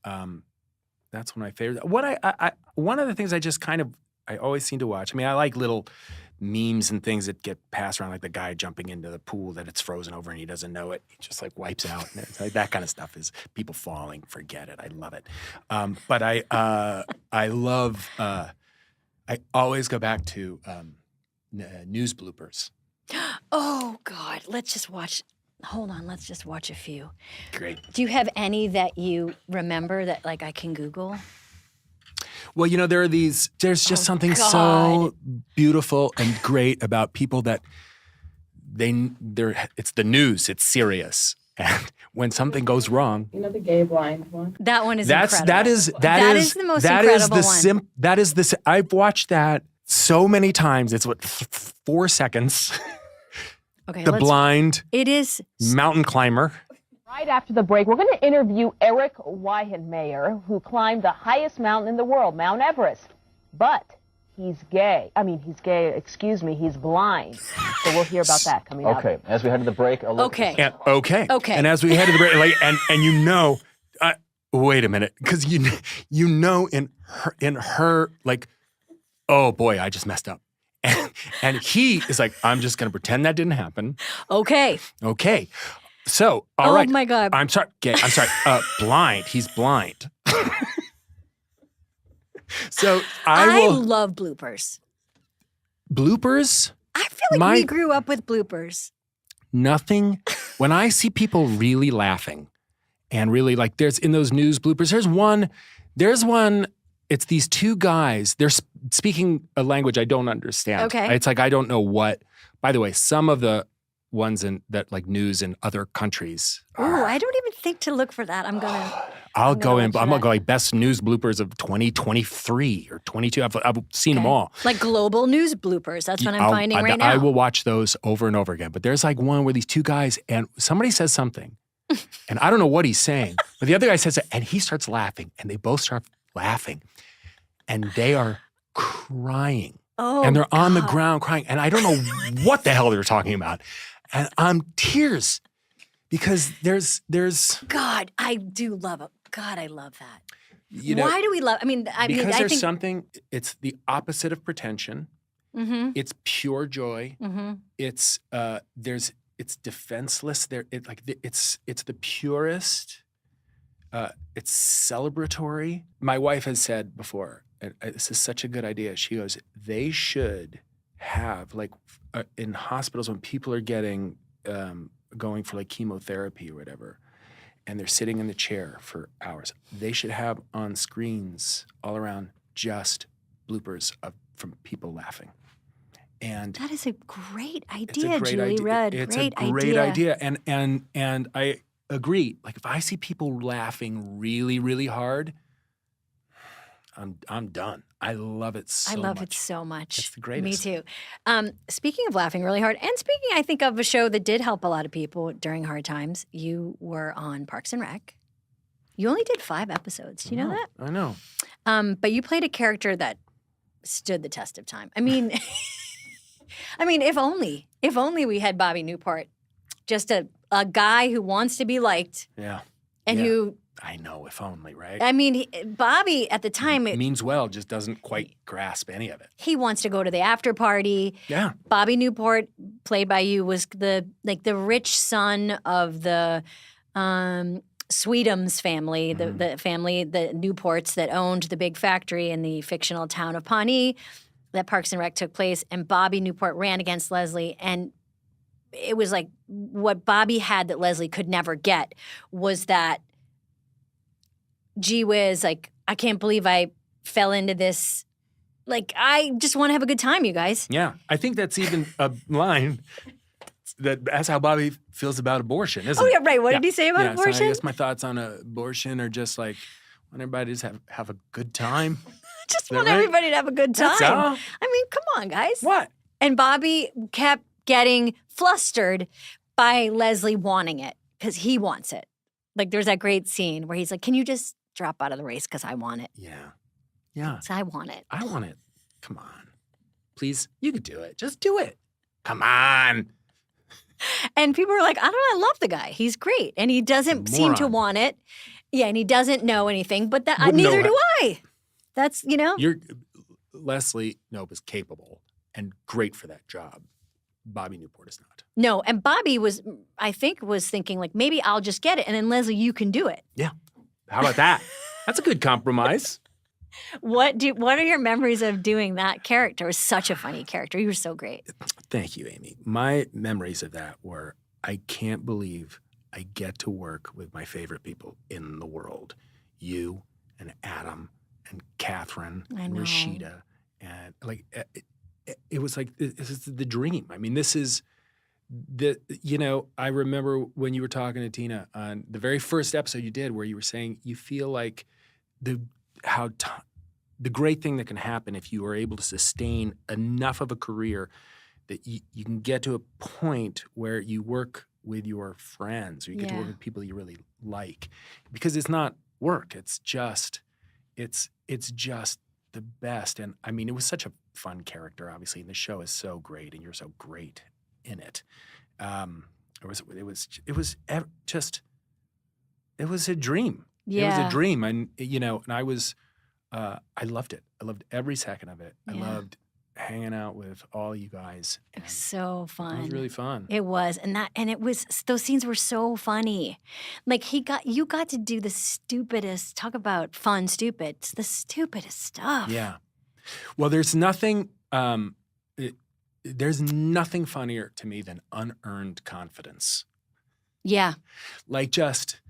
Speaker 3: that's one of my favorites. What I one of the things I just I always seem to watch. I mean, I like little memes and things that get passed around, like the guy jumping into the pool that it's frozen over and he doesn't know it. He just like wipes out. And it's like, that kind of stuff is people falling. Forget it. I love it. But I love. I always go back to news bloopers.
Speaker 1: Oh God. Let's just watch. Hold on. Let's just watch a few.
Speaker 3: Great.
Speaker 1: Do you have any that you remember that like I can Google?
Speaker 3: Well, there's just
Speaker 1: Oh,
Speaker 3: something
Speaker 1: God.
Speaker 3: so beautiful and great about people that it's the news, it's serious. And when something goes wrong,
Speaker 4: You know the gay blind one?
Speaker 1: That one is
Speaker 3: that
Speaker 1: incredible.
Speaker 3: is
Speaker 1: the most incredible one.
Speaker 3: I've watched that so many times. It's 4 seconds.
Speaker 1: Okay,
Speaker 3: The blind
Speaker 1: It is.
Speaker 3: mountain climber.
Speaker 4: Right after the break, we're going to interview Eric Weihenmayer, who climbed the highest mountain in the world, Mount Everest. But he's gay. He's blind. So we'll hear about that coming up.
Speaker 5: Okay, as we head to the break, a look
Speaker 1: Okay.
Speaker 5: at
Speaker 3: Okay.
Speaker 1: Okay.
Speaker 3: And as we head to the break, wait a minute, because in her like, oh boy, I just messed up. And he is like, I'm just going to pretend that didn't happen.
Speaker 1: Okay.
Speaker 3: Okay. So, all right.
Speaker 1: Oh my God.
Speaker 3: I'm sorry. Gay. I'm sorry. Blind. He's blind. So
Speaker 1: I
Speaker 3: will.
Speaker 1: love bloopers.
Speaker 3: Bloopers?
Speaker 1: I feel like we grew up with bloopers.
Speaker 3: Nothing. When I see people really laughing and really like there's in those news bloopers, there's one, it's these two guys, they're speaking a language I don't understand.
Speaker 1: Okay.
Speaker 3: It's like, I don't know what, by the way, some of the ones in that like news in other countries.
Speaker 1: Ooh, I don't even think to look for that. I'm gonna.
Speaker 3: I'll
Speaker 1: I'm
Speaker 3: go
Speaker 1: gonna
Speaker 3: in,
Speaker 1: look for
Speaker 3: I'm gonna
Speaker 1: that.
Speaker 3: go like best news bloopers of 2023 or 22. I've seen them
Speaker 1: Okay.
Speaker 3: all.
Speaker 1: Like global news bloopers. That's what I'm finding right now.
Speaker 3: I will watch those over and over again. But there's like one where these two guys and somebody says something, and I don't know what he's saying, but the other guy says it, and he starts laughing, and they both start laughing, and they are crying,
Speaker 1: Oh,
Speaker 3: and they're on the
Speaker 1: God.
Speaker 3: ground crying, and I don't know what the hell they're talking about, and I'm tears because there's
Speaker 1: God, I do love it. God, I love that.
Speaker 3: you know
Speaker 1: Why do we love?
Speaker 3: because
Speaker 1: I
Speaker 3: there's
Speaker 1: think.
Speaker 3: something. It's the opposite of pretension.
Speaker 1: Mm-hmm.
Speaker 3: It's pure joy.
Speaker 1: Mm-hmm.
Speaker 3: It's it's defenseless. It's the purest It's celebratory. My wife has said before, and this is such a good idea. She goes, they should have like in hospitals when people are getting going for like chemotherapy or whatever, and they're sitting in the chair for hours. They should have on screens all around just bloopers from people laughing. And
Speaker 1: That is a great
Speaker 3: it's
Speaker 1: idea,
Speaker 3: a great
Speaker 1: Julie
Speaker 3: idea.
Speaker 1: Rudd.
Speaker 3: It's
Speaker 1: Great
Speaker 3: a great idea. And I agree. Like if I see people laughing really, really hard, I'm done. I love it so much.
Speaker 1: I love it so much.
Speaker 3: It's the greatest.
Speaker 1: Me too. Speaking of laughing really hard, and speaking, I think, of a show that did help a lot of people during hard times, you were on Parks and Rec. You only did 5 episodes. Do you know that?
Speaker 3: I know.
Speaker 1: But you played a character that stood the test of time. I mean, if only we had Bobby Newport, just a guy who wants to be liked.
Speaker 3: Yeah.
Speaker 1: And
Speaker 3: Yeah.
Speaker 1: who,
Speaker 3: I know, if only, right?
Speaker 1: I mean, Bobby at the time,
Speaker 3: means well, just doesn't quite grasp any of it.
Speaker 1: he wants to go to the after party.
Speaker 3: Yeah.
Speaker 1: Bobby Newport, played by you, was the rich son of the Sweetums family, the family, the Newports that owned the big factory in the fictional town of Pawnee that Parks and Rec took place. And Bobby Newport ran against Leslie, and it was like what Bobby had that Leslie could never get was that, gee whiz, like, I can't believe I fell into this. Like, I just want to have a good time, you guys.
Speaker 3: Yeah. I think that's even a line that's how Bobby feels about abortion, isn't it?
Speaker 1: Oh, yeah, right. What did he say about
Speaker 3: So
Speaker 1: abortion?
Speaker 3: I guess my thoughts on abortion are just like, want everybody to just have a good time.
Speaker 1: Just
Speaker 3: that
Speaker 1: want
Speaker 3: right?
Speaker 1: everybody to have a good time.
Speaker 3: That's all.
Speaker 1: I mean, come on, guys.
Speaker 3: What?
Speaker 1: And Bobby kept getting flustered by Leslie wanting it because he wants it. Like, there's that great scene where he's like, can you just drop out of the race because I want it?
Speaker 3: Yeah. Yeah.
Speaker 1: 'Cause I want it.
Speaker 3: I want it. Come on. Please, you could do it. Just do it. Come on.
Speaker 1: And people are like, I don't know, I love the guy. He's great. And he doesn't seem to
Speaker 3: Moron.
Speaker 1: want it. Yeah, and he doesn't know anything, but that
Speaker 3: Wouldn't
Speaker 1: neither
Speaker 3: know
Speaker 1: do I. That's,
Speaker 3: Leslie Knope is capable and great for that job. Bobby Newport is not.
Speaker 1: No, and Bobby was thinking like, maybe I'll just get it. And then Leslie, you can do it.
Speaker 3: Yeah. How about that? That's a good compromise.
Speaker 1: What are your memories of doing that character? It was such a funny character. You were so great.
Speaker 3: Thank you, Amy. My memories of that were, I can't believe I get to work with my favorite people in the world. You and Adam and Catherine
Speaker 1: I
Speaker 3: and
Speaker 1: know.
Speaker 3: Rashida. And like, it was like, this is the dream. I mean, this is I remember when you were talking to Tina on the very first episode you did where you were saying you feel like the great thing that can happen if you are able to sustain enough of a career that you can get to a point where you work with your friends or you get to work
Speaker 1: Yeah.
Speaker 3: with people you really like. Because it's not work. It's just the best. And I mean, it was such a fun character, obviously, and the show is so great and you're so great in it. It was a dream.
Speaker 1: Yeah.
Speaker 3: It was a dream. And, and I was, I loved it. I loved every second of it. I
Speaker 1: Yeah.
Speaker 3: loved hanging out with all you guys.
Speaker 1: It was so fun.
Speaker 3: It was really fun.
Speaker 1: It was, and it was. Those scenes were so funny. Like you got to do the stupidest. Talk about fun, stupid. It's the stupidest stuff.
Speaker 3: Yeah. Well, there's nothing funnier to me than unearned confidence.
Speaker 1: Yeah.
Speaker 3: Like just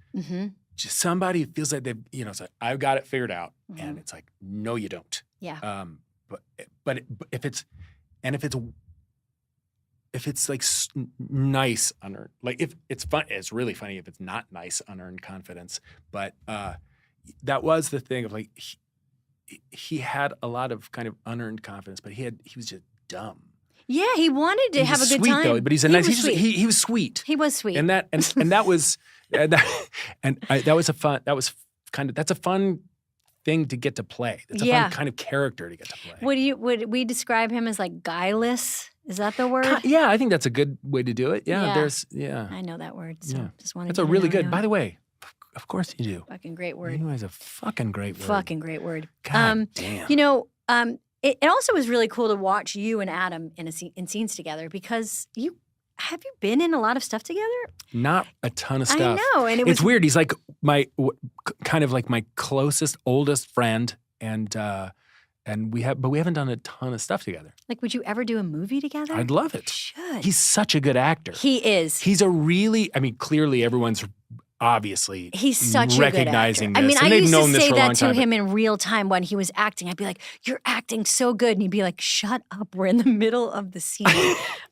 Speaker 3: somebody who feels like they've, it's like, I've got it figured out.
Speaker 1: Mhm.
Speaker 3: And it's like, no, you don't.
Speaker 1: Yeah.
Speaker 3: But if it's like nice unearned, like if it's fun, it's really funny if it's not nice unearned confidence. But that was the thing of like he had a lot of kind of unearned confidence, but he was just dumb.
Speaker 1: Yeah, he wanted to
Speaker 3: He
Speaker 1: have a
Speaker 3: was
Speaker 1: good
Speaker 3: sweet,
Speaker 1: time.
Speaker 3: though, but he's a
Speaker 1: He
Speaker 3: nice.
Speaker 1: was sweet.
Speaker 3: He was sweet.
Speaker 1: He was sweet.
Speaker 3: And that was that's a fun thing to get to play. That's a
Speaker 1: Yeah.
Speaker 3: fun kind of character to get to play.
Speaker 1: Would we describe him as like guileless? Is that the word?
Speaker 3: Yeah, I think that's a good way to do it. Yeah,
Speaker 1: Yeah. I know that word, so
Speaker 3: Yeah.
Speaker 1: just wanted
Speaker 3: That's
Speaker 1: to
Speaker 3: a really
Speaker 1: know.
Speaker 3: good. By the way, of course you do.
Speaker 1: Fucking great word.
Speaker 3: You guys a fucking great word.
Speaker 1: Fucking great word.
Speaker 3: God damn.
Speaker 1: It also was really cool to watch you and Adam in scenes together because you have you been in a lot of stuff together?
Speaker 3: Not a ton of stuff.
Speaker 1: I know, and
Speaker 3: It's weird. He's like kind of like my closest, oldest friend, and we haven't done a ton of stuff together.
Speaker 1: Like, would you ever do a movie together?
Speaker 3: I'd love
Speaker 1: You
Speaker 3: it.
Speaker 1: should.
Speaker 3: He's such a good actor.
Speaker 1: He is.
Speaker 3: He's a really, I mean, clearly everyone's obviously
Speaker 1: He's such a
Speaker 3: recognizing
Speaker 1: good actor.
Speaker 3: this.
Speaker 1: I mean,
Speaker 3: and
Speaker 1: I
Speaker 3: they've
Speaker 1: used
Speaker 3: known
Speaker 1: to
Speaker 3: this
Speaker 1: say
Speaker 3: for a long
Speaker 1: that to
Speaker 3: time,
Speaker 1: him in real time when he was acting. I'd be like, "You're acting so good," and he'd be like, "Shut up, we're in the middle of the scene."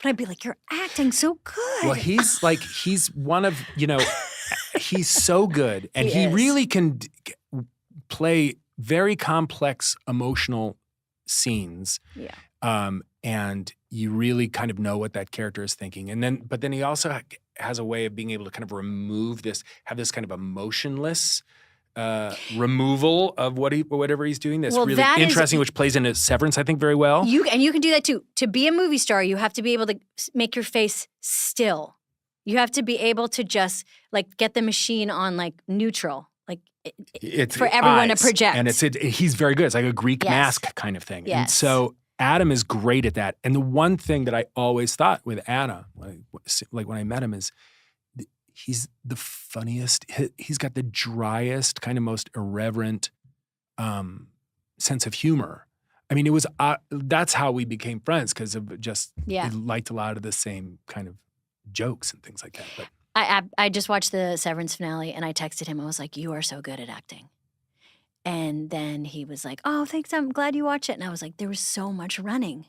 Speaker 1: But I'd be like, "You're acting so good."
Speaker 3: Well, he's one of, he's so good. And
Speaker 1: He
Speaker 3: he
Speaker 1: is.
Speaker 3: really can play very complex emotional scenes.
Speaker 1: Yeah.
Speaker 3: And you really kind of know what that character is thinking. But then he also has a way of being able to kind of have this kind of emotionless removal of whatever he's doing. That's
Speaker 1: Well,
Speaker 3: really
Speaker 1: that is-
Speaker 3: interesting, which plays into Severance, I think, very well.
Speaker 1: You can do that too. To be a movie star, you have to be able to make your face still. You have to be able to just like get the machine on like neutral, like
Speaker 3: It's
Speaker 1: for everyone
Speaker 3: eyes,
Speaker 1: to project.
Speaker 3: and he's very good. It's like a Greek
Speaker 1: Yes.
Speaker 3: mask kind of thing. And
Speaker 1: Yes.
Speaker 3: so Adam is great at that. And the one thing that I always thought with Adam, like when I met him, is he's the funniest. He's got the driest, kind of most irreverent sense of humor. I mean, it was that's how we became friends, because of just
Speaker 1: Yeah.
Speaker 3: we liked a lot of the same kind of jokes and things like that. But
Speaker 1: I just watched the Severance finale and I texted him. I was like, "You are so good at acting." And then he was like, "Oh, thanks. I'm glad you watch it." And I was like, there was so much running.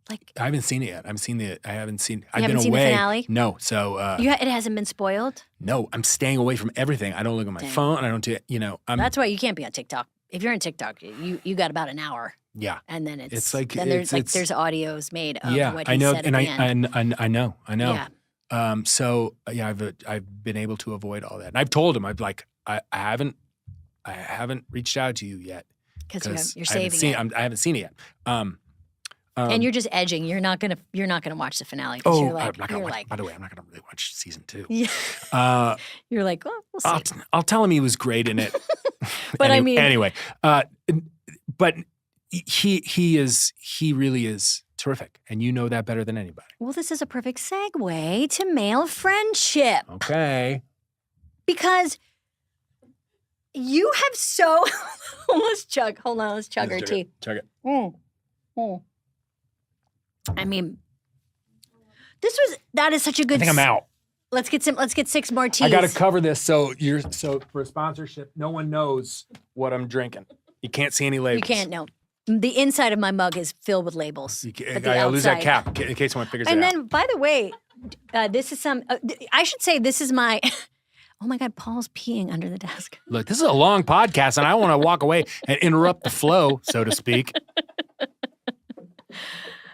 Speaker 1: Like,
Speaker 3: I haven't seen it yet. I haven't seen. I've
Speaker 1: haven't
Speaker 3: been
Speaker 1: seen the
Speaker 3: away.
Speaker 1: finale?
Speaker 3: No, so
Speaker 1: it hasn't been spoiled.
Speaker 3: no, I'm staying away from everything. I don't look at my
Speaker 1: Dang.
Speaker 3: phone. I don't do.
Speaker 1: That's why you can't be on TikTok. If you're on TikTok, you got about an hour,
Speaker 3: Yeah,
Speaker 1: and then
Speaker 3: It's like-
Speaker 1: there's
Speaker 3: it's-
Speaker 1: audios made of
Speaker 3: yeah.
Speaker 1: what he
Speaker 3: I know,
Speaker 1: said
Speaker 3: and
Speaker 1: at the end.
Speaker 3: I know.
Speaker 1: Yeah.
Speaker 3: So yeah, I've been able to avoid all that, and I've told him I haven't reached out to you yet
Speaker 1: Because you're
Speaker 3: I haven't
Speaker 1: saving
Speaker 3: seen,
Speaker 1: it.
Speaker 3: I haven't seen it yet.
Speaker 1: And you're just edging. You're not gonna watch the finale because you're like,
Speaker 3: I'm not gonna
Speaker 1: you're
Speaker 3: watch.
Speaker 1: like,
Speaker 3: By the way, I'm not gonna really watch season 2.
Speaker 1: yeah. You're like, well, we'll see.
Speaker 3: I'll tell him he was great in it.
Speaker 1: But I mean-
Speaker 3: anyway, but he really is terrific, and you know that better than anybody.
Speaker 1: Well, this is a perfect segue to male friendship
Speaker 3: Okay.
Speaker 1: because you have so let's chug. Hold on, let's chug our tea.
Speaker 3: Chug it.
Speaker 1: I mean, that is such a good.
Speaker 3: I think I'm out.
Speaker 1: Let's get 6 more teas.
Speaker 3: I got to cover this so for a sponsorship, no one knows what I'm drinking. You can't see any labels.
Speaker 1: You can't know. The inside of my mug is filled with labels. but the
Speaker 3: I'll lose that
Speaker 1: outside-
Speaker 3: cap in case someone figures
Speaker 1: And
Speaker 3: it out.
Speaker 1: then, by the way, this is some. I should say this is my. Oh my God, Paul's peeing under the desk.
Speaker 3: Look, this is a long podcast, and I want to walk away and interrupt the flow, so to speak.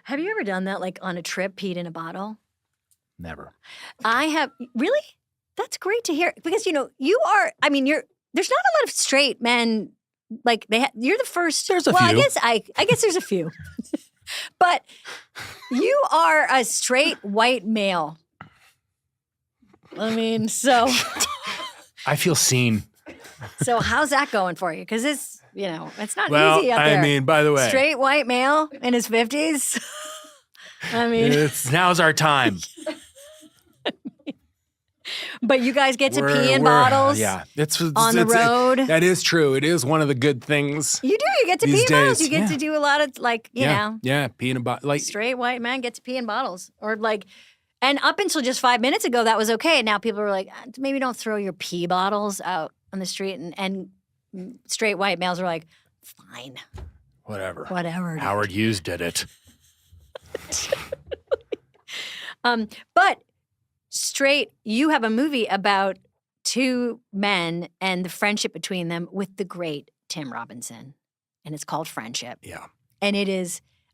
Speaker 1: Have you ever done that, like on a trip, peed in a bottle?
Speaker 3: Never.
Speaker 1: I have. Really? That's great to hear because you are. I mean, there's not a lot of straight men. Like you're the first.
Speaker 3: There's a
Speaker 1: few.
Speaker 3: few.
Speaker 1: I guess there's a few, but you are a straight white male. I mean, so
Speaker 3: I feel seen.
Speaker 1: how's that going for you? Because it's not
Speaker 3: Well,
Speaker 1: easy out there.
Speaker 3: I mean, by the way,
Speaker 1: Straight white male in his 50s. I mean,
Speaker 3: now's our time.
Speaker 1: but you guys get to pee in bottles.
Speaker 3: Yeah,
Speaker 1: on the road.
Speaker 3: That is true. It is one of the good things.
Speaker 1: You do. You get to pee
Speaker 3: These
Speaker 1: in bottles.
Speaker 3: days,
Speaker 1: You get
Speaker 3: yeah.
Speaker 1: to do a lot of
Speaker 3: Yeah, pee in a bottle. Like
Speaker 1: straight white men get to pee in bottles. And up until just 5 minutes ago, that was okay. And now people are like, maybe don't throw your pee bottles out on the street. And straight white males are like, fine,
Speaker 3: whatever.
Speaker 1: whatever.
Speaker 3: Howard Hughes did it.
Speaker 1: But straight, you have a movie about 2 men and the friendship between them with the great Tim Robinson. And it's called Friendship.
Speaker 3: Yeah.
Speaker 1: And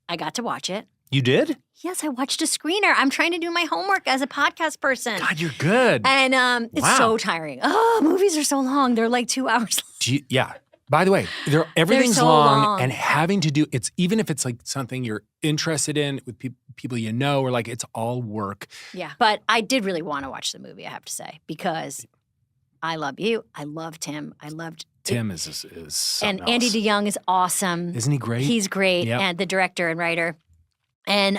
Speaker 1: I got to watch it.
Speaker 3: You did?
Speaker 1: Yes, I watched a screener. I'm trying to do my homework as a podcast person.
Speaker 3: God, you're good.
Speaker 1: And it's
Speaker 3: Wow.
Speaker 1: so tiring. Oh, movies are so long. They're like 2 hours long.
Speaker 3: Yeah. By the way, everything's
Speaker 1: so
Speaker 3: long,
Speaker 1: long.
Speaker 3: and having to do it's even if it's like something you're interested in with people you know, or like it's all work.
Speaker 1: Yeah. But I did really want to watch the movie, I have to say, because I love you. I loved him. I loved
Speaker 3: Tim is something
Speaker 1: and Andy
Speaker 3: else.
Speaker 1: DeYoung is awesome.
Speaker 3: Isn't he great?
Speaker 1: He's great,
Speaker 3: Yep.
Speaker 1: and the director and writer. And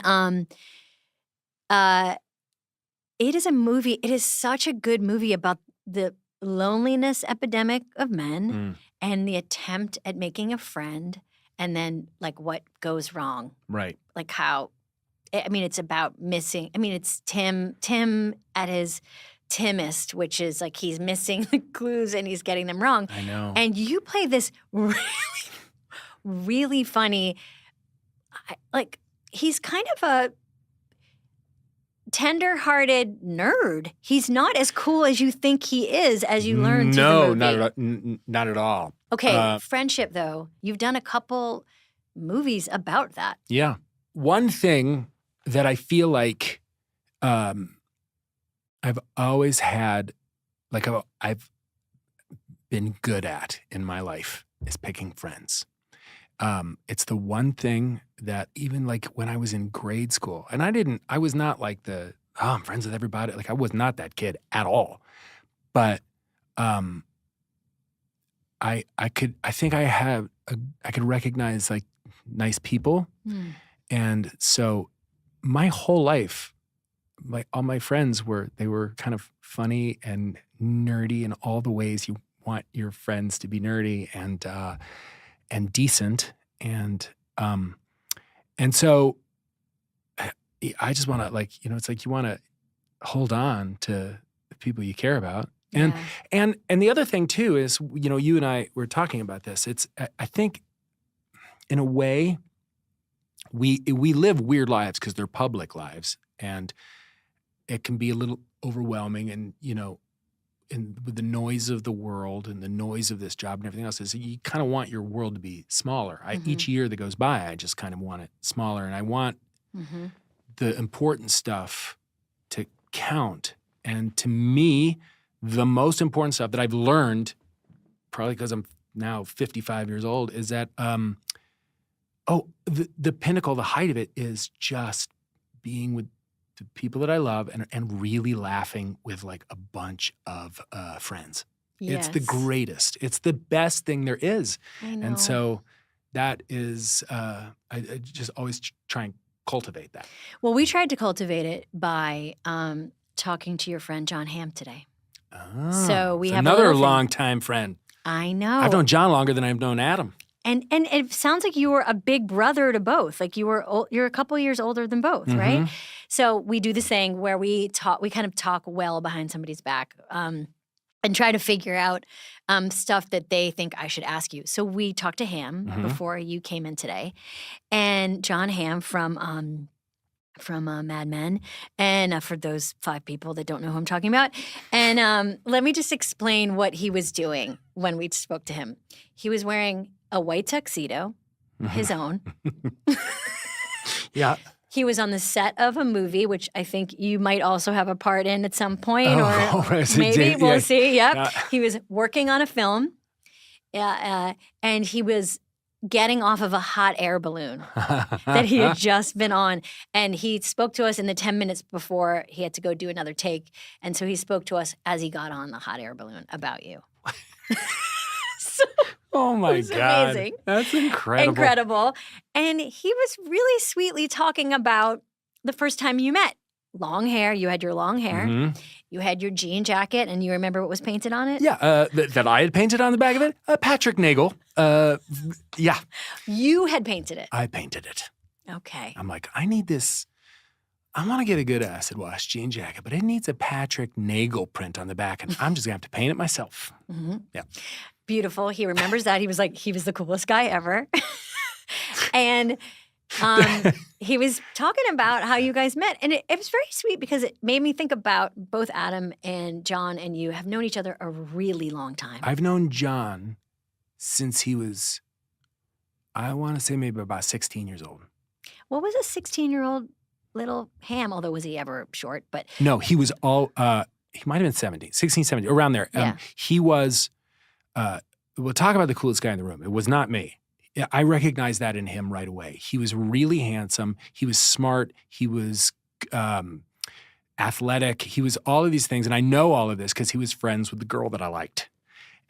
Speaker 1: It is a movie. It is such a good movie about the loneliness epidemic of men and the attempt at making a friend, and then like what goes wrong.
Speaker 3: Right.
Speaker 1: Like how, I mean, it's about missing. I mean, it's Tim at his Timmest, which is like he's missing the clues and he's getting them wrong.
Speaker 3: I know.
Speaker 1: And you play this really, really funny, like he's kind of a tender-hearted nerd. He's not as cool as you think he is as you learn to the movie.
Speaker 3: Not at all.
Speaker 1: Okay, friendship though. You've done a couple movies about that.
Speaker 3: Yeah. One thing that I feel like I've always had, like I've been good at in my life is picking friends. It's the one thing that even like when I was in grade school, and I was not like I'm friends with everybody. Like I was not that kid at all. But I could recognize like nice people. And so my whole life, all my friends were kind of funny and nerdy in all the ways you want your friends to be nerdy and decent. And so I just want to it's like you want to hold on to the people you care about. And the other thing too is, you and I were talking about this. I think in a way we live weird lives because they're public lives, and it can be a little overwhelming, and with the noise of the world and the noise of this job and everything else, is you kind of want your world to be smaller. Each year that goes by, I just kind of want it smaller, and I want the important stuff to count. And to me, the most important stuff that I've learned, probably because I'm now 55 years old, is that the pinnacle, the height of it is just being with the people that I love and really laughing with like a bunch of friends.
Speaker 1: Yes.
Speaker 3: It's the greatest. It's the best thing there is.
Speaker 1: I know.
Speaker 3: And so that is, I just always try and cultivate that.
Speaker 1: Well, we tried to cultivate it by talking to your friend John Hamm today.
Speaker 3: Oh,
Speaker 1: So we have
Speaker 3: another longtime friend.
Speaker 1: I know.
Speaker 3: I've known John longer than I've known Adam.
Speaker 1: And it sounds like you were a big brother to both. Like you're a couple years older than both, right? So we do this thing where we kind of talk well behind somebody's back and try to figure out stuff that they think I should ask you. So we talked to Hamm before you came in today, and John Hamm from Mad Men, and for those 5 people that don't know who I'm talking about. And let me just explain what he was doing when we spoke to him. He was wearing a white tuxedo, his own.
Speaker 3: Yeah.
Speaker 1: He was on the set of a movie, which I think you might also have a part in at some point, or maybe we'll see. Yep. Yeah. He was working on a film, and he was getting off of a hot air balloon that he had just been on. And he spoke to us in the 10 minutes before he had to go do another take. And so he spoke to us as he got on the hot air balloon about you.
Speaker 3: Oh my God.
Speaker 1: Amazing.
Speaker 3: That's incredible.
Speaker 1: Incredible. And he was really sweetly talking about the first time you met. Long hair. You had your long hair. You had your jean jacket, and you remember what was painted on it?
Speaker 3: Yeah, that I had painted on the back of it? Patrick Nagel. Yeah.
Speaker 1: You had painted it.
Speaker 3: I painted it.
Speaker 1: Okay.
Speaker 3: I'm like, I need this. I want to get a good acid wash jean jacket, but it needs a Patrick Nagel print on the back, and I'm just going to have to paint it myself. Yeah.
Speaker 1: Beautiful. He remembers that. He was the coolest guy ever. And he was talking about how you guys met. And it was very sweet because it made me think about both Adam and John and you have known each other a really long time.
Speaker 3: I've known John since he was, I want to say maybe about 16 years old.
Speaker 1: What was a 16-year-old little Ham? Although, was he ever short? But
Speaker 3: no, he was he might have been 16, 17, around there.
Speaker 1: Yeah.
Speaker 3: He was, we'll talk about the coolest guy in the room. It was not me. I recognized that in him right away. He was really handsome. He was smart. He was athletic. He was all of these things. And I know all of this because he was friends with the girl that I liked.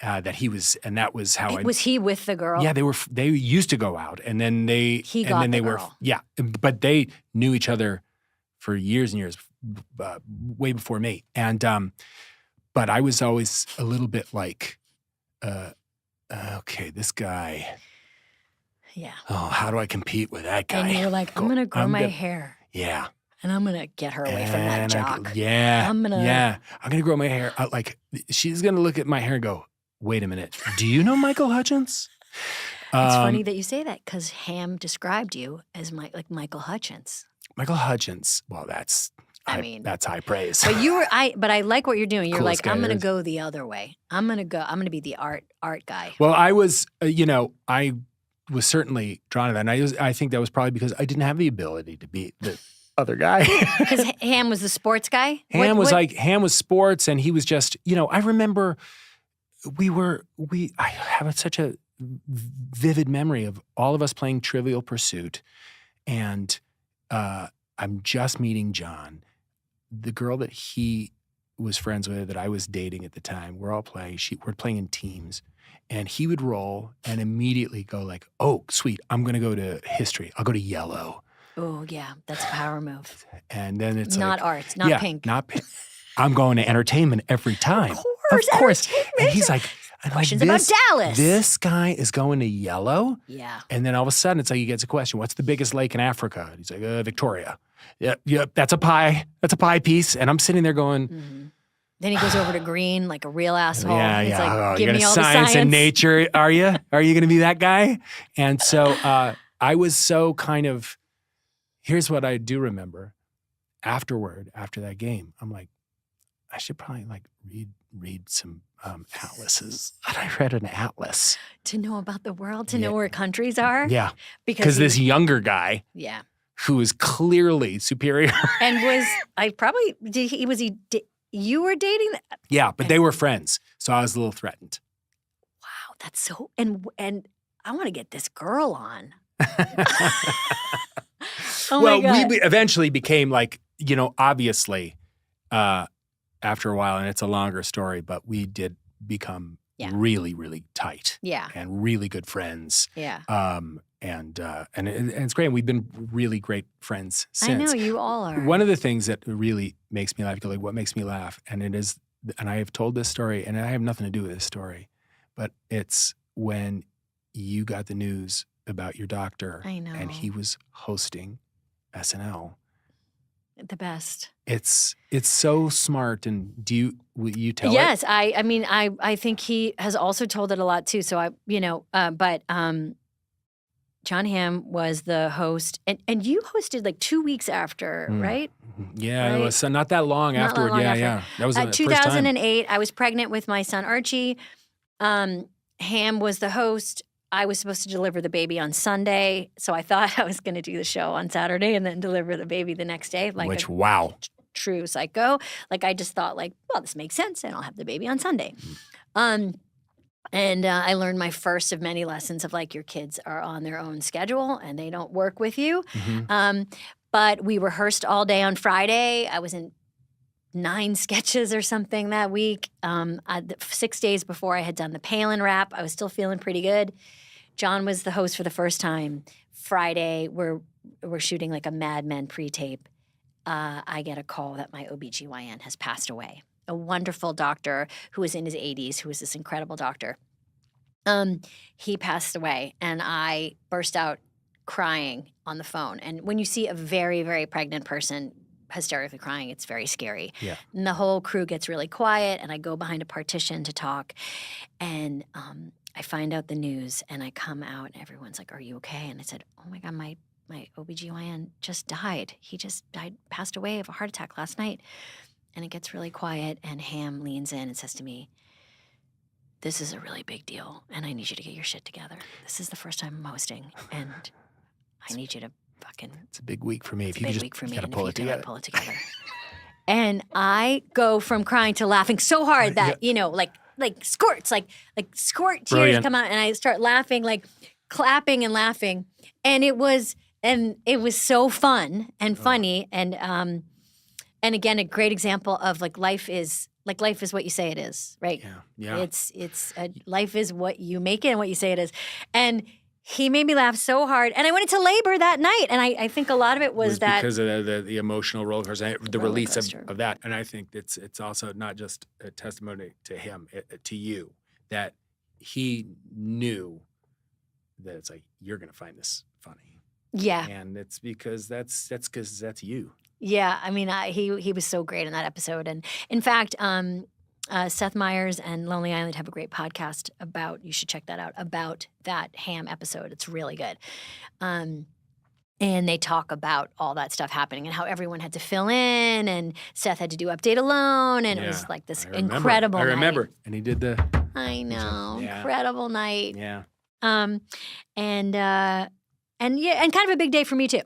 Speaker 3: That was how
Speaker 1: Was he with the girl?
Speaker 3: Yeah, they used to go out, and then
Speaker 1: He got the girl.
Speaker 3: Yeah, but they knew each other for years and years, way before me. And but I was always a little bit like, okay, this guy.
Speaker 1: Yeah.
Speaker 3: Oh, how do I compete with that guy?
Speaker 1: And you were like, I'm going to grow my hair.
Speaker 3: Yeah.
Speaker 1: And I'm going to get her away from that jock.
Speaker 3: Yeah.
Speaker 1: I'm going
Speaker 3: to grow my hair. She's going to look at my hair and go, wait a minute. Do you know Michael Hutchins?
Speaker 1: It's funny that you say that because Ham described you as like Michael Hutchins.
Speaker 3: Michael Hutchins. Well, that's high praise.
Speaker 1: But but I like what you're doing. You're
Speaker 3: Coolest
Speaker 1: like, I'm
Speaker 3: guy
Speaker 1: going to
Speaker 3: there
Speaker 1: go the other way. I'm going to be the art guy.
Speaker 3: Well, I was, I was certainly drawn to that. And I think that was probably because I didn't have the ability to be the other guy.
Speaker 1: Because Ham was the sports guy?
Speaker 3: Ham was sports, and he was just, I remember I have such a vivid memory of all of us playing Trivial Pursuit, and I'm just meeting John. The girl that he was friends with, that I was dating at the time, we're all playing. We're playing in teams, and he would roll and immediately go like, "Oh, sweet, I'm going to go to history. I'll go to yellow."
Speaker 1: Oh yeah, that's a power move.
Speaker 3: And then it's
Speaker 1: not art, not pink.
Speaker 3: Not pink. I'm going to entertainment every time.
Speaker 1: Of course.
Speaker 3: And he's like,
Speaker 1: questions about Dallas.
Speaker 3: This guy is going to yellow.
Speaker 1: Yeah.
Speaker 3: And then all of a sudden, it's like he gets a question: what's the biggest lake in Africa? And he's like, Victoria. Yeah, that's a pie. That's a pie piece. And I'm sitting there going.
Speaker 1: Mm-hmm. Then he goes over to green like a real asshole.
Speaker 3: Yeah.
Speaker 1: He's like,
Speaker 3: Give
Speaker 1: me
Speaker 3: me
Speaker 1: all
Speaker 3: science
Speaker 1: the science
Speaker 3: and nature. Are you? Are you going to be that guy? And so I was so kind of. Here's what I do remember. After that game, I'm like, I should probably read some atlases. And I read an atlas
Speaker 1: to know about the world, to know where countries are.
Speaker 3: Yeah,
Speaker 1: because
Speaker 3: this younger guy, who is clearly superior,
Speaker 1: and you were dating?
Speaker 3: Yeah, but they were friends, so I was a little threatened.
Speaker 1: Wow, that's so. And I want to get this girl on. Oh
Speaker 3: well, we eventually became obviously, after a while, and it's a longer story, but we did become really, really tight.
Speaker 1: Yeah.
Speaker 3: And really good friends.
Speaker 1: Yeah.
Speaker 3: And it's great. And we've been really great friends since.
Speaker 1: I know, you all are.
Speaker 3: One of the things that really makes me laugh, what makes me laugh, and I have told this story, and I have nothing to do with this story, but it's when you got the news about your doctor.
Speaker 1: I know.
Speaker 3: And he was hosting SNL.
Speaker 1: The best.
Speaker 3: It's so smart. And will you tell
Speaker 1: yes,
Speaker 3: it?
Speaker 1: I mean, I think he has also told it a lot too. So but John Hamm was the host, and you hosted like 2 weeks after, right?
Speaker 3: Yeah,
Speaker 1: right?
Speaker 3: It was not that long afterward. Yeah. That was the first time.
Speaker 1: 2008. I was pregnant with my son Archie. Hamm was the host. I was supposed to deliver the baby on Sunday, so I thought I was going to do the show on Saturday and then deliver the baby the next day.
Speaker 3: Wow.
Speaker 1: True psycho. I just thought well, this makes sense, and I'll have the baby on Sunday. And I learned my first of many lessons of your kids are on their own schedule and they don't work with you. Mm-hmm. But we rehearsed all day on Friday. I was in 9 sketches or something that week. 6 days before I had done the Palin rap, I was still feeling pretty good. John was the host for the first time. Friday, we're shooting a Mad Men pre-tape. I get a call that my OBGYN has passed away. A wonderful doctor who was in his 80s, who was this incredible doctor. He passed away, and I burst out crying on the phone. And when you see a very, very pregnant person hysterically crying, it's very scary.
Speaker 3: Yeah.
Speaker 1: And the whole crew gets really quiet, and I go behind a partition to talk. And I find out the news, and I come out, and everyone's like, "Are you okay?" And I said, "Oh my God, my OBGYN just died. He just passed away of a heart attack last night." And it gets really quiet, and Hamm leans in and says to me, "This is a really big deal, and I need you to get your shit together. This is the first time I'm hosting, and I need you to fucking..."
Speaker 3: It's a big week for me.
Speaker 1: It's a big week for me,
Speaker 3: gotta
Speaker 1: and
Speaker 3: pull
Speaker 1: if
Speaker 3: it
Speaker 1: you do
Speaker 3: together.
Speaker 1: it, pull it together. And I go from crying to laughing so hard that, like squirts, like squirt tears
Speaker 3: Brilliant.
Speaker 1: come out, and I start laughing, clapping and laughing. And it was so fun and funny, and again, a great example of life is what you say it is, right?
Speaker 3: Yeah.
Speaker 1: It's life is what you make it and what you say it is. And he made me laugh so hard. And I went into labor that night. And I think a lot of it was that.
Speaker 3: Because of the emotional roller coaster, the
Speaker 1: Roller
Speaker 3: release
Speaker 1: coaster.
Speaker 3: of that. And I think it's also not just a testimony to him, to you, that he knew that it's like, you're going to find this funny.
Speaker 1: Yeah.
Speaker 3: And it's because that's you.
Speaker 1: Yeah. I mean, he was so great in that episode. And in fact, Seth Meyers and Lonely Island have a great podcast you should check that out, about that Ham episode. It's really good. And they talk about all that stuff happening and how everyone had to fill in, and Seth had to do Update Alone, and it was like this incredible night.
Speaker 3: I remember. And he did the...
Speaker 1: I know. Yeah. Incredible night.
Speaker 3: Yeah.
Speaker 1: And kind of a big day for me too.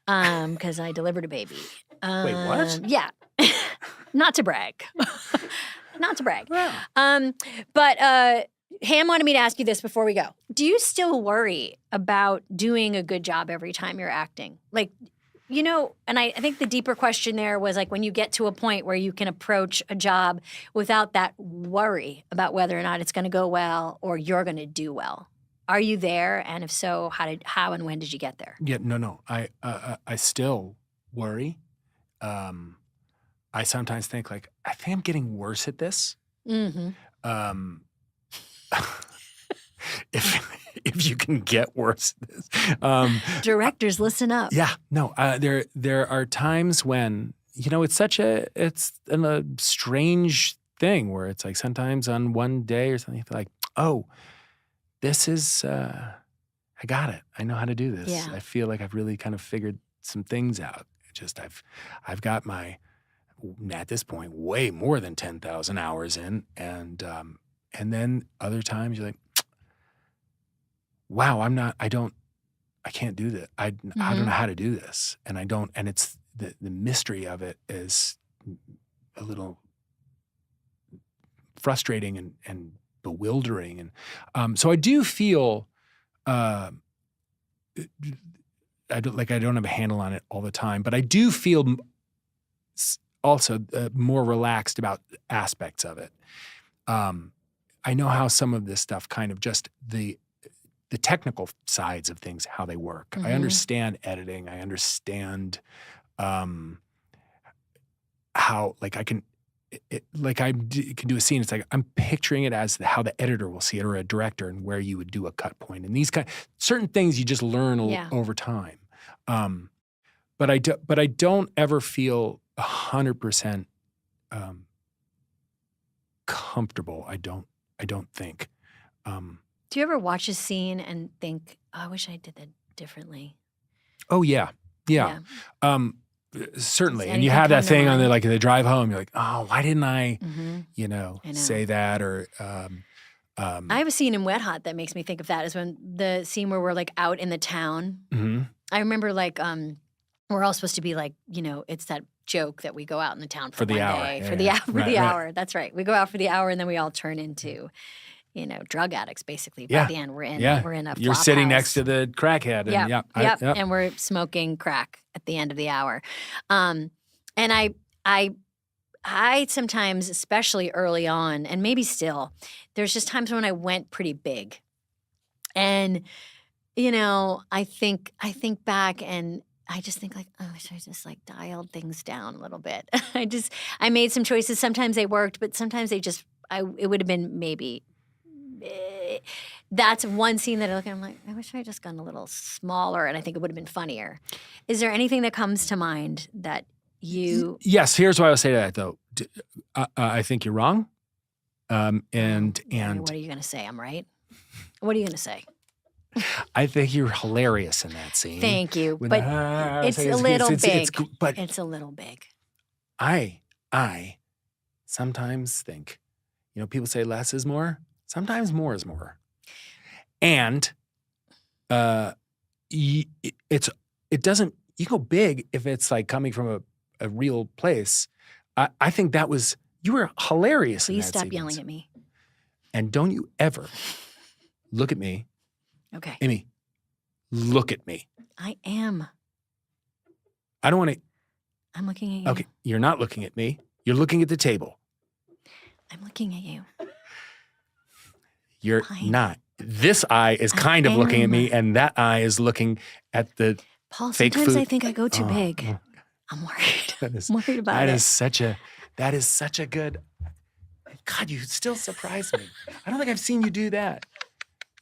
Speaker 1: Because I delivered a baby.
Speaker 3: Wait, what?
Speaker 1: Yeah. Not to brag. Not to brag.
Speaker 3: Wow.
Speaker 1: But Ham wanted me to ask you this before we go. Do you still worry about doing a good job every time you're acting? Like, and I think the deeper question there was like when you get to a point where you can approach a job without that worry about whether or not it's going to go well or you're going to do well. Are you there? And if so, how and when did you get there?
Speaker 3: Yeah, no. I still worry. I sometimes think like, I think I'm getting worse at this.
Speaker 1: Mm-hmm.
Speaker 3: If you can get worse at this.
Speaker 1: Directors, listen up.
Speaker 3: Yeah, no. There are times when, it's a strange thing where it's like sometimes on one day or something, you feel like, oh, this is, I got it. I know how to do this.
Speaker 1: Yeah.
Speaker 3: I feel like I've really kind of figured some things out. I've got at this point, way more than 10,000 hours in. And then other times you're like, wow, I can't do this. I don't know how to do this. And it's the mystery of it is a little frustrating and bewildering. And so I do feel, I don't have a handle on it all the time, but I do feel also more relaxed about aspects of it. I know how some of this stuff kind of just the technical sides of things, how they work.
Speaker 1: Mm-hmm.
Speaker 3: I understand editing. I understand how, like, I can do a scene. It's like I'm picturing it as how the editor will see it, or a director, and where you would do a cut point. And these certain things you just learn over time. But I don't ever feel 100% comfortable. I don't think.
Speaker 1: Do you ever watch a scene and think, oh, I wish I did that differently?
Speaker 3: Oh yeah. Certainly. And you
Speaker 1: anything
Speaker 3: have that
Speaker 1: come to
Speaker 3: thing on
Speaker 1: mind?
Speaker 3: the drive home. You're like, oh, why didn't I,
Speaker 1: I know.
Speaker 3: say that? Or
Speaker 1: I have a scene in Wet Hot that makes me think of that. Is when the scene where we're like out in the town.
Speaker 3: mm-hmm.
Speaker 1: I remember like we're all supposed to be like, it's that joke that we go out in the town for
Speaker 3: the
Speaker 1: one
Speaker 3: hour.
Speaker 1: day,
Speaker 3: Yeah,
Speaker 1: for the
Speaker 3: yeah.
Speaker 1: hour, for
Speaker 3: Right,
Speaker 1: the
Speaker 3: right.
Speaker 1: hour. That's right. We go out for the hour and then we all turn into, drug addicts basically. By the end, we're in a
Speaker 3: You're
Speaker 1: flop
Speaker 3: sitting
Speaker 1: house.
Speaker 3: next to the crackhead. And
Speaker 1: Yep. And we're smoking crack at the end of the hour. And I sometimes, especially early on, and maybe still, there's just times when I went pretty big. And, I think back and I just think like, oh, I should have just like dialed things down a little bit. I made some choices. Sometimes they worked, but sometimes it would have been maybe. That's one scene that I look at, I'm like, I wish I had just gone a little smaller, and I think it would have been funnier. Is there anything that comes to mind that you...
Speaker 3: Yes, here's what I would say to that, though. I think you're wrong. And
Speaker 1: what are you going to say? I'm right? What are you going to say?
Speaker 3: I think you're hilarious in that scene.
Speaker 1: Thank you. But it's a little big.
Speaker 3: But
Speaker 1: it's a little big.
Speaker 3: I sometimes think, people say less is more. Sometimes more is more. And it doesn't, you go big if it's like coming from a real place. I think you were hilarious in that
Speaker 1: Please stop
Speaker 3: sequence.
Speaker 1: yelling at me.
Speaker 3: And don't you ever look at me.
Speaker 1: Okay.
Speaker 3: Amy, look at me.
Speaker 1: I am.
Speaker 3: I don't want to.
Speaker 1: I'm looking at you.
Speaker 3: Okay, you're not looking at me. You're looking at the table.
Speaker 1: I'm looking at you.
Speaker 3: You're
Speaker 1: Fine.
Speaker 3: not. this eye is kind of looking at me, and that eye is looking at the
Speaker 1: Paul,
Speaker 3: fake
Speaker 1: sometimes
Speaker 3: food.
Speaker 1: I think I go too big.
Speaker 3: oh.
Speaker 1: I'm worried.
Speaker 3: That is,
Speaker 1: I'm worried about
Speaker 3: that
Speaker 1: it.
Speaker 3: is such a good. God, you still surprise me. I don't think I've seen you do that.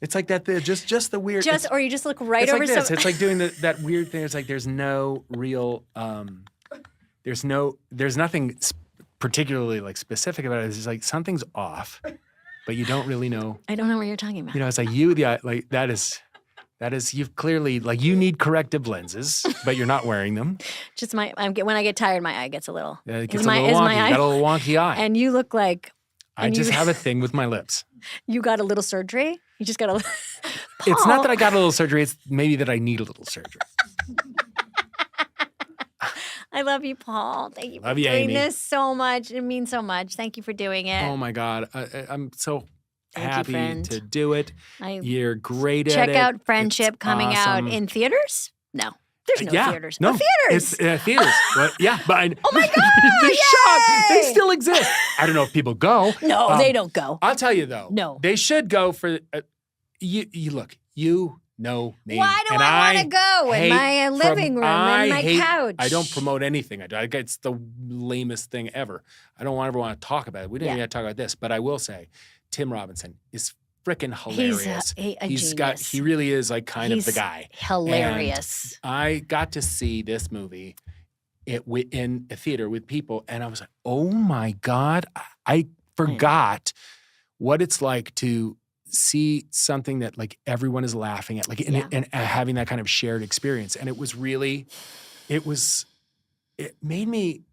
Speaker 3: It's like that. Just the weird.
Speaker 1: Or you just look right
Speaker 3: it's
Speaker 1: over
Speaker 3: like this.
Speaker 1: some.
Speaker 3: It's like doing that weird thing. It's like there's no real. There's nothing particularly like specific about it. It's just like something's off, but you don't really know.
Speaker 1: I don't know what you're talking about.
Speaker 3: It's like like that is you've clearly like you need corrective lenses, but you're not wearing them.
Speaker 1: Just when I get tired, my eye gets a little.
Speaker 3: It gets
Speaker 1: is
Speaker 3: a
Speaker 1: my-
Speaker 3: little
Speaker 1: is
Speaker 3: wonky.
Speaker 1: my
Speaker 3: You
Speaker 1: eye-
Speaker 3: got a little wonky eye.
Speaker 1: And you look like
Speaker 3: I just have a thing with my lips.
Speaker 1: you got a little surgery. You just got a.
Speaker 3: It's not
Speaker 1: Paul.
Speaker 3: that I got a little surgery. It's maybe that I need a little surgery.
Speaker 1: I love you, Paul. Thank you for
Speaker 3: Love you,
Speaker 1: doing
Speaker 3: Amy.
Speaker 1: this so much. It means so much. Thank you for doing it.
Speaker 3: Oh my God. I'm so
Speaker 1: Thank you,
Speaker 3: happy
Speaker 1: friend.
Speaker 3: to do it.
Speaker 1: I
Speaker 3: You're great at
Speaker 1: check
Speaker 3: it.
Speaker 1: out Friendship
Speaker 3: It's
Speaker 1: coming
Speaker 3: awesome.
Speaker 1: out in theaters. No, there's no
Speaker 3: Yeah.
Speaker 1: theaters.
Speaker 3: No,
Speaker 1: Oh, theaters.
Speaker 3: It's theaters. Well, yeah, but
Speaker 1: Oh my God,
Speaker 3: the shock. They
Speaker 1: yay!
Speaker 3: still exist. I don't know if people go.
Speaker 1: No, they don't go.
Speaker 3: I'll tell you though.
Speaker 1: No.
Speaker 3: They should go for you look, you know me.
Speaker 1: Why do
Speaker 3: and
Speaker 1: I want to go in
Speaker 3: hate
Speaker 1: my living room and my couch?
Speaker 3: I don't promote anything. It's the lamest thing ever. I don't ever want to talk about it. We didn't
Speaker 1: Yeah.
Speaker 3: even have to talk about this, but I will say Tim Robinson is freaking hilarious.
Speaker 1: He's a
Speaker 3: He's
Speaker 1: genius.
Speaker 3: he really is like kind of the
Speaker 1: He's
Speaker 3: guy.
Speaker 1: Hilarious.
Speaker 3: I got to see this movie in a theater with people, and I was like, oh my God, I forgot what it's like to see something that like everyone is laughing at, like and having that kind of shared experience. And it was really, it made me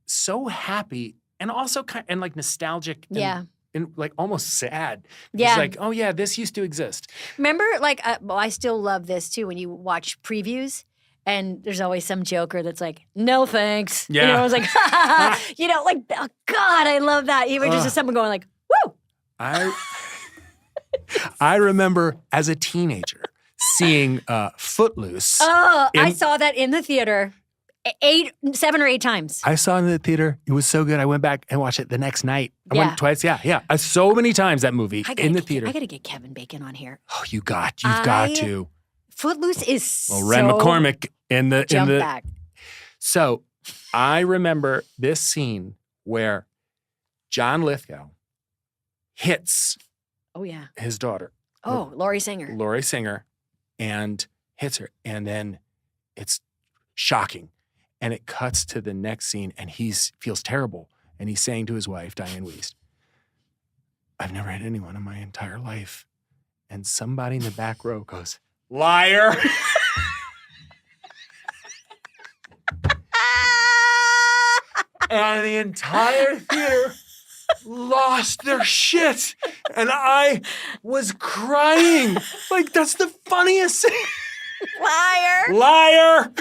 Speaker 3: so happy and also and like nostalgic. And, and like almost sad.
Speaker 1: Yeah.
Speaker 3: It's like, oh yeah, this used to exist.
Speaker 1: Remember, like, I still love this too when you watch previews. And there's always some joker that's like, no thanks.
Speaker 3: Yeah.
Speaker 1: I was like, like, oh God, I love that. Even just someone going like, woo.
Speaker 3: I remember as a teenager seeing Footloose.
Speaker 1: Oh, I saw that in the theater 7 or 8 times.
Speaker 3: I saw it in the theater. It was so good. I went back and watched it the next night. I
Speaker 1: Yeah.
Speaker 3: went twice. Yeah. So many times that movie in the theater.
Speaker 1: I got to get Kevin Bacon on here.
Speaker 3: Oh, you've got to.
Speaker 1: Footloose is
Speaker 3: Well, Ren McCormick in the
Speaker 1: jump back.
Speaker 3: So I remember this scene where John Lithgow hits his daughter.
Speaker 1: Oh, Laurie Singer.
Speaker 3: And hits her. And then it's shocking. And it cuts to the next scene and he feels terrible. And he's saying to his wife, Diane Wiest, I've never had anyone in my entire life. And somebody in the back row goes, liar. And the entire theater lost their shit. And I was crying. Like, that's the funniest thing. Liar.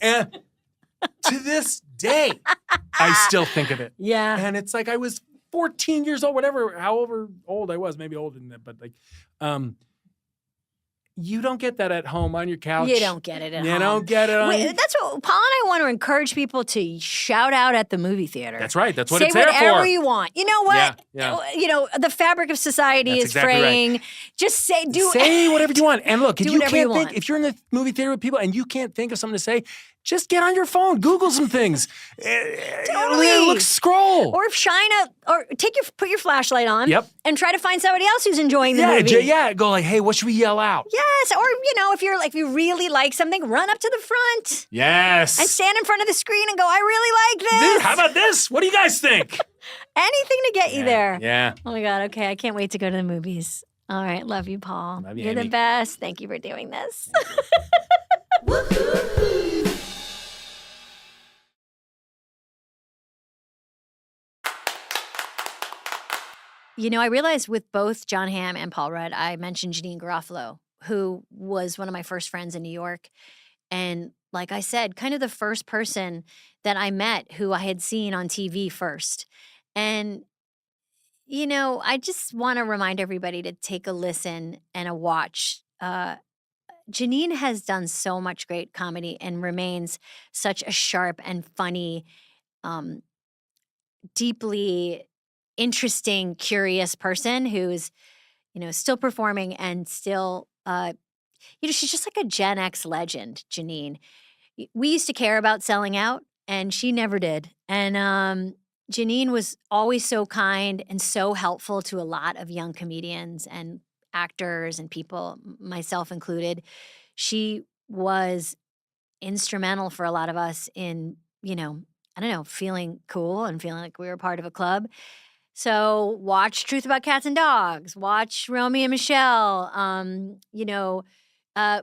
Speaker 3: And to this day, I still think of it.
Speaker 1: Yeah.
Speaker 3: And it's like I was 14 years old, however old I was, maybe older than that. But like, you don't get that at home on your couch.
Speaker 1: You don't get it at home.
Speaker 3: You don't get it on.
Speaker 1: That's what Paul and I want to encourage people to shout out at the movie theater.
Speaker 3: That's right. That's what
Speaker 1: Say
Speaker 3: it's there for.
Speaker 1: whatever you want. You know what?
Speaker 3: Yeah.
Speaker 1: The fabric of society
Speaker 3: That's
Speaker 1: is
Speaker 3: exactly right.
Speaker 1: fraying. Just say
Speaker 3: whatever you want. And look, if
Speaker 1: Do
Speaker 3: you
Speaker 1: whatever
Speaker 3: can't
Speaker 1: you
Speaker 3: think,
Speaker 1: want.
Speaker 3: if you're in the movie theater with people and you can't think of something to say, just get on your phone, Google some things.
Speaker 1: Totally.
Speaker 3: Scroll.
Speaker 1: Or put your flashlight on.
Speaker 3: Yep.
Speaker 1: And try to find somebody else who's enjoying the movie.
Speaker 3: Go like, hey, what should we yell out?
Speaker 1: Yes. Or if you really like something, run up to the front.
Speaker 3: Yes.
Speaker 1: And stand in front of the screen and go, I really like this.
Speaker 3: How about this? What do you guys think?
Speaker 1: Anything to get you there.
Speaker 3: Yeah.
Speaker 1: Oh my God. Okay. I can't wait to go to the movies. All right. Love you, Paul.
Speaker 3: Love you,
Speaker 1: You're
Speaker 3: Amy.
Speaker 1: the best. Thank you for doing this. I realized with both John Hamm and Paul Rudd, I mentioned Janine Garofalo, who was one of my first friends in New York. And like I said, kind of the first person that I met who I had seen on TV first. And, I just want to remind everybody to take a listen and a watch. Janine has done so much great comedy and remains such a sharp and funny, deeply interesting, curious person who's, still performing and still, she's just like a Gen X legend, Janine. We used to care about selling out, and she never did. And Janine was always so kind and so helpful to a lot of young comedians and actors and people, myself included. She was instrumental for a lot of us in, feeling cool and feeling like we were part of a club. So watch Truth About Cats and Dogs, watch Romy and Michelle,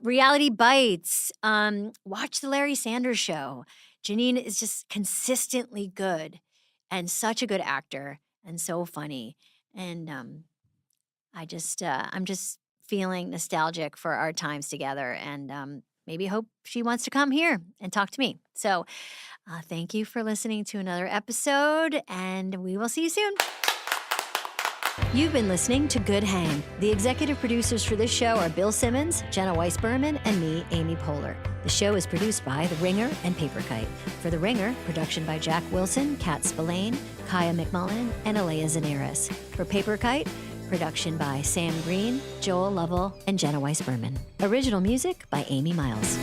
Speaker 1: Reality Bites, watch The Larry Sanders Show. Janine is just consistently good and such a good actor and so funny. And I'm just feeling nostalgic for our times together, and maybe hope she wants to come here and talk to me. So thank you for listening to another episode, and we will see you soon. You've been listening to Good Hang. The executive producers for this show are Bill Simmons, Jenna Weiss-Berman, and me, Amy Poehler. The show is produced by The Ringer and Paperkite. For The Ringer, production by Jack Wilson, Kat Spillane, Kaya McMullen, and Alea Zanaris. For Paperkite, production by Sam Green, Joel Lovell, and Jenna Weiss-Berman. Original music by Amy Miles.